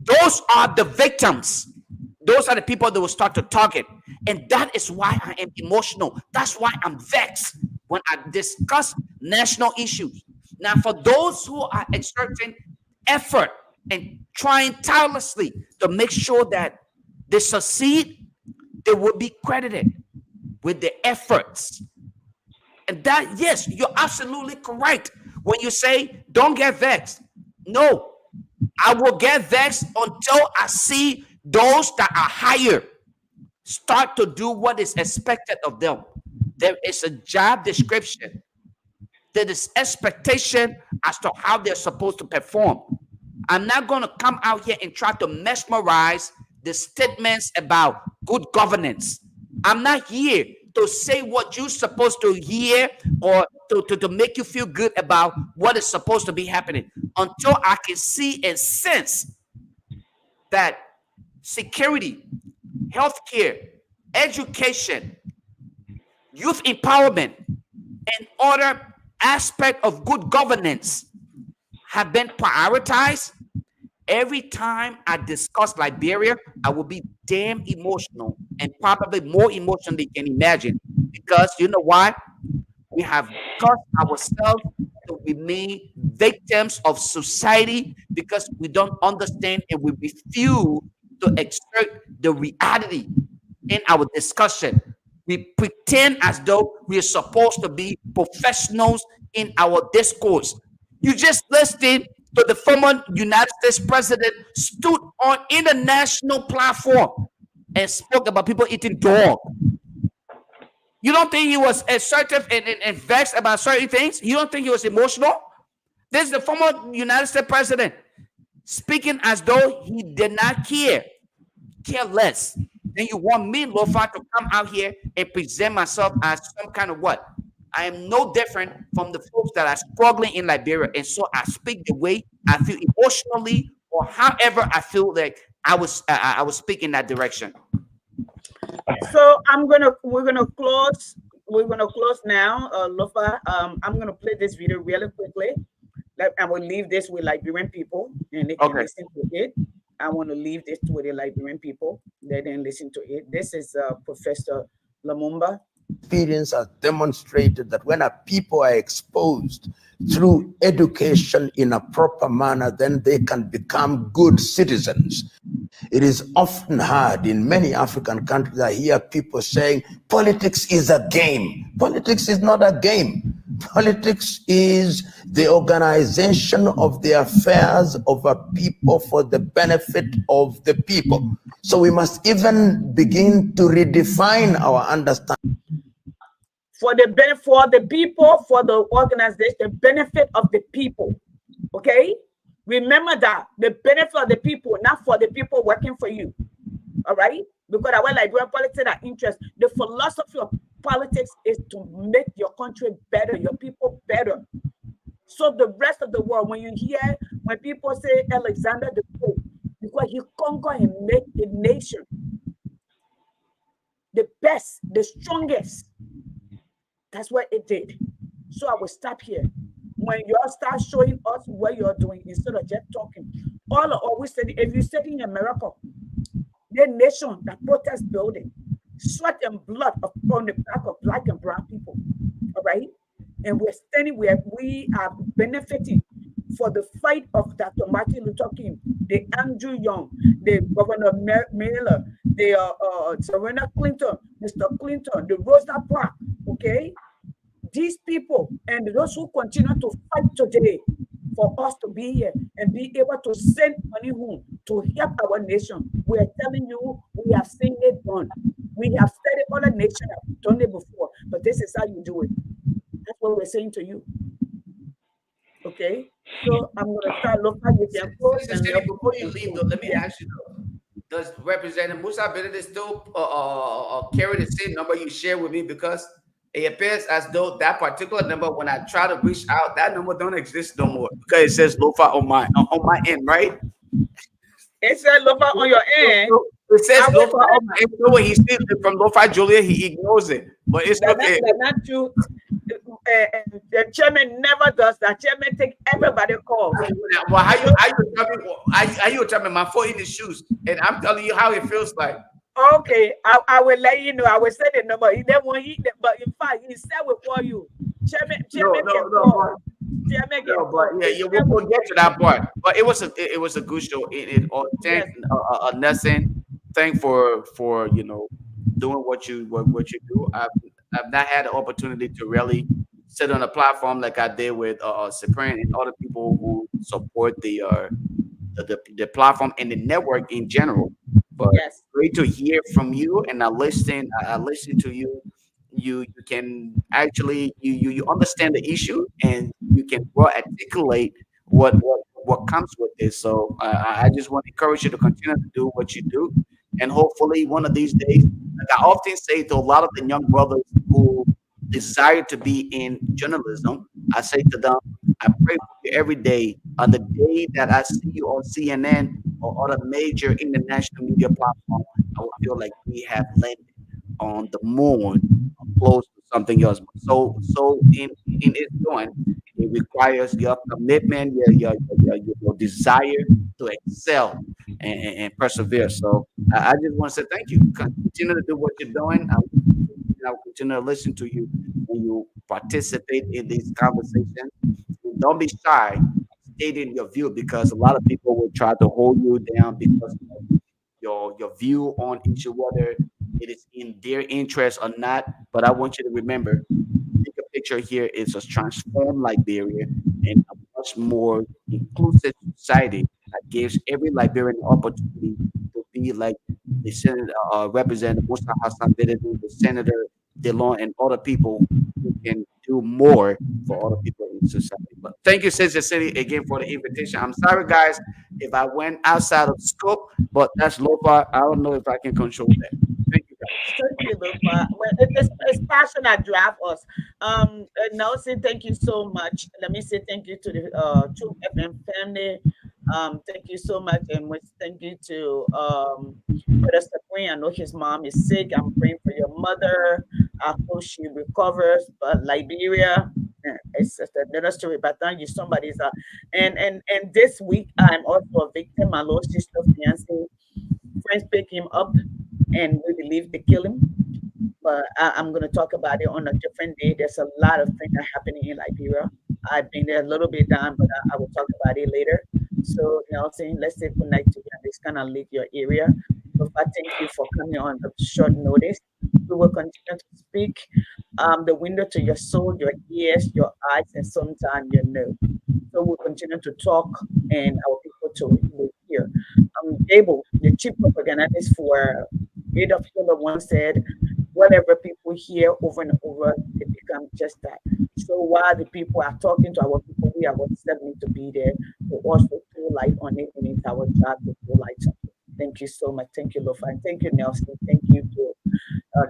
Those are the victims. Those are the people that will start to target. And that is why I am emotional. That's why I'm vexed when I discuss national issues. Now, for those who are exerting effort and trying tirelessly to make sure that they succeed, they will be credited with their efforts. And that, yes, you're absolutely correct when you say, don't get vexed. No, I will get vexed until I see those that are higher start to do what is expected of them. There is a job description. There is expectation as to how they're supposed to perform. I'm not going to come out here and try to mesmerize the statements about good governance. I'm not here to say what you're supposed to hear or to make you feel good about what is supposed to be happening until I can see and sense that security, healthcare, education, youth empowerment, and other aspect of good governance have been prioritized. Every time I discuss Liberia, I will be damn emotional and probably more emotional than you can imagine. Because you know why? We have caused ourselves to remain victims of society because we don't understand and we refuse to exert the reality in our discussion. We pretend as though we are supposed to be professionals in our discourse. You just listened to the former United States president stood on international platform and spoke about people eating dog. You don't think he was assertive and vexed about certain things? You don't think he was emotional? This is the former United States president speaking as though he did not care less. Then you want me, Lofa, to come out here and present myself as some kind of what? I am no different from the folks that are struggling in Liberia. And so I speak the way I feel emotionally or however I feel like I was speaking that direction. So we're gonna close. We're gonna close now, Lofa. I'm gonna play this video really quickly. I will leave this with Liberian people, and they can listen to it. I want to leave this with the Liberian people. They didn't listen to it. This is Professor Lumumba. Experience has demonstrated that when a people are exposed through education in a proper manner, then they can become good citizens. It is often heard in many African countries, I hear people saying, politics is a game. Politics is not a game. Politics is the organization of the affairs of a people for the benefit of the people. So we must even begin to redefine our understanding. For the benefit, for the people, for the organization, the benefit of the people. Okay? Remember that the benefit of the people, not for the people working for you. All right? Because our Liberian politics are interest. The philosophy of politics is to make your country better, your people better. So the rest of the world, when people say Alexander the Great, because he conquered and made the nation the best, the strongest. That's what it did. So I will stop here. When you all start showing us what you're doing instead of just talking, all I always said, if you study in America, the nation that protest building, sweat and blood on the back of black and brown people. All right. And we're standing where we are benefiting for the fight of Dr. Martin Luther King, the Andrew Young, the Governor Miller, the Serena Clinton, Mr. Clinton, the Rosa Parks. Okay. These people and those who continue to fight today for us to be here and be able to send money home to help our nation. We are telling you, we have seen it done. We have said it, other nations have done it before, but this is how you do it. That's what we're saying to you. Okay? So I'm going to start looking at you can close Sister and City, Nelson before you can leave, close. though, let me Yes. ask you though, does Representative Musa Benedict still carry the same number you shared with me? Because it appears as though that particular number, when I try to reach out, that number don't exist no more because it says Lofa on my end, right? It said Lofa on your end. It says I will Lofa say on my end. So when he sees it from Lofa Julia, he ignores it, but it's still there. that not true. The chairman never does that. Chairman take everybody calls. Well, how you tell me my foot in the shoes, and I'm telling you how it feels like. Okay, I will let you know. I will say the number. He didn't want he, but in fact, he said we call you. Chairman can call. Chairman can No, but call. yeah, He yeah, said we we'll get call to you. that part. But it was a good show. It all thank Yes, Nelson, thank for doing what you do. I've not had the opportunity to really sit on a platform like I did with Cyprian and other people who support the platform and the network in general. But yes, great to hear from you, and I listen to you. You can actually you understand the issue, and you can well articulate what comes with this. So I just want to encourage you to continue to do what you do, and hopefully one of these days, like I often say to a lot of the young brothers who desire to be in journalism, I say to them, I pray for you every day. On the day that I see you on CNN or other major international media platform, I will feel like we have landed on the moon, close to something else. So in its doing, it requires your commitment, your desire to excel and persevere. So I just want to say thank you. Continue to do what you're doing. I'll continue to listen to you when you participate in these conversations. And don't be shy stating your view because a lot of people will try to hold you down because of your view on issue, whether it is in their interest or not. But I want you to remember, bigger picture here is a transformed Liberia and a much more inclusive society that gives every Liberian the opportunity to be like the Senator, Representative Musa Hassan Benedict, the Senator Delon, and other people who can do more for other people in society. But thank you, Sister City, again for the invitation. I'm sorry, guys, if I went outside of scope, but that's low far. I don't know if I can control that. Thank you, guys. thank you, Lupa. Well, it's passion that drive us. Nelson, thank you so much. Let me say thank you to the True FM family. Thank you so much, and thank you to Brother Sapring. I know his mom is sick. I'm praying for your mother. I hope she recovers. But Liberia, it's just another story. But thank you, somebody's. And this week I'm also a victim. My little sister fiance friends pick him up, and we believe they kill him. But I'm going to talk about it on a different day. There's a lot of things that are happening in Liberia. I've been there a little bit down, but I will talk about it later. So, Nelson, let's say good night to you. This kind of leave your area. So, I thank you for coming on the short notice. We will continue to speak the window to your soul, your ears, your eyes, and sometimes your nose. So we'll continue to talk and our people to will hear. Abel, the chief propagandist for Adolf Hitler once said, whatever people hear over and over, it becomes just that. So while the people are talking to our people, we are ourselves need to be there to also throw light on it, and it's our job to throw light on it. Thank you so much. Thank you, Lofa. And thank you, Nelson. Thank you to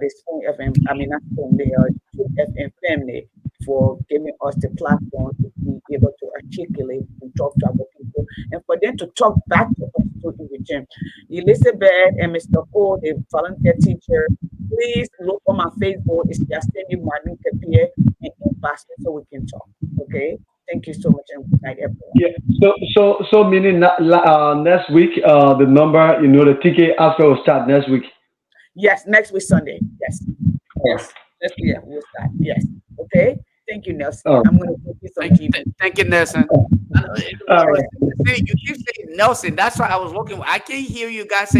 the Spoon FM, I mean, not Spoon, the Truth FM family for giving us the platform to be able to articulate and talk to our people and for them to talk back to us to the regime. Elizabeth and Mr. Cole, the volunteer teacher, please look on my Facebook. It's Justin Martin Kapir and faster so we can talk. Okay. Thank you so much and good night, everyone. Yeah. So meaning next week, the number, the ticket after will start next week. Yes, next week Sunday. Yes. All right. Yes. Let's yeah, we'll start. Yes. Okay. Thank you, Nelson. All I'm gonna put you some TV. Thank you, Nelson. right. I know, All right. you keep saying Nelson. That's why I was looking. I can't hear you guys say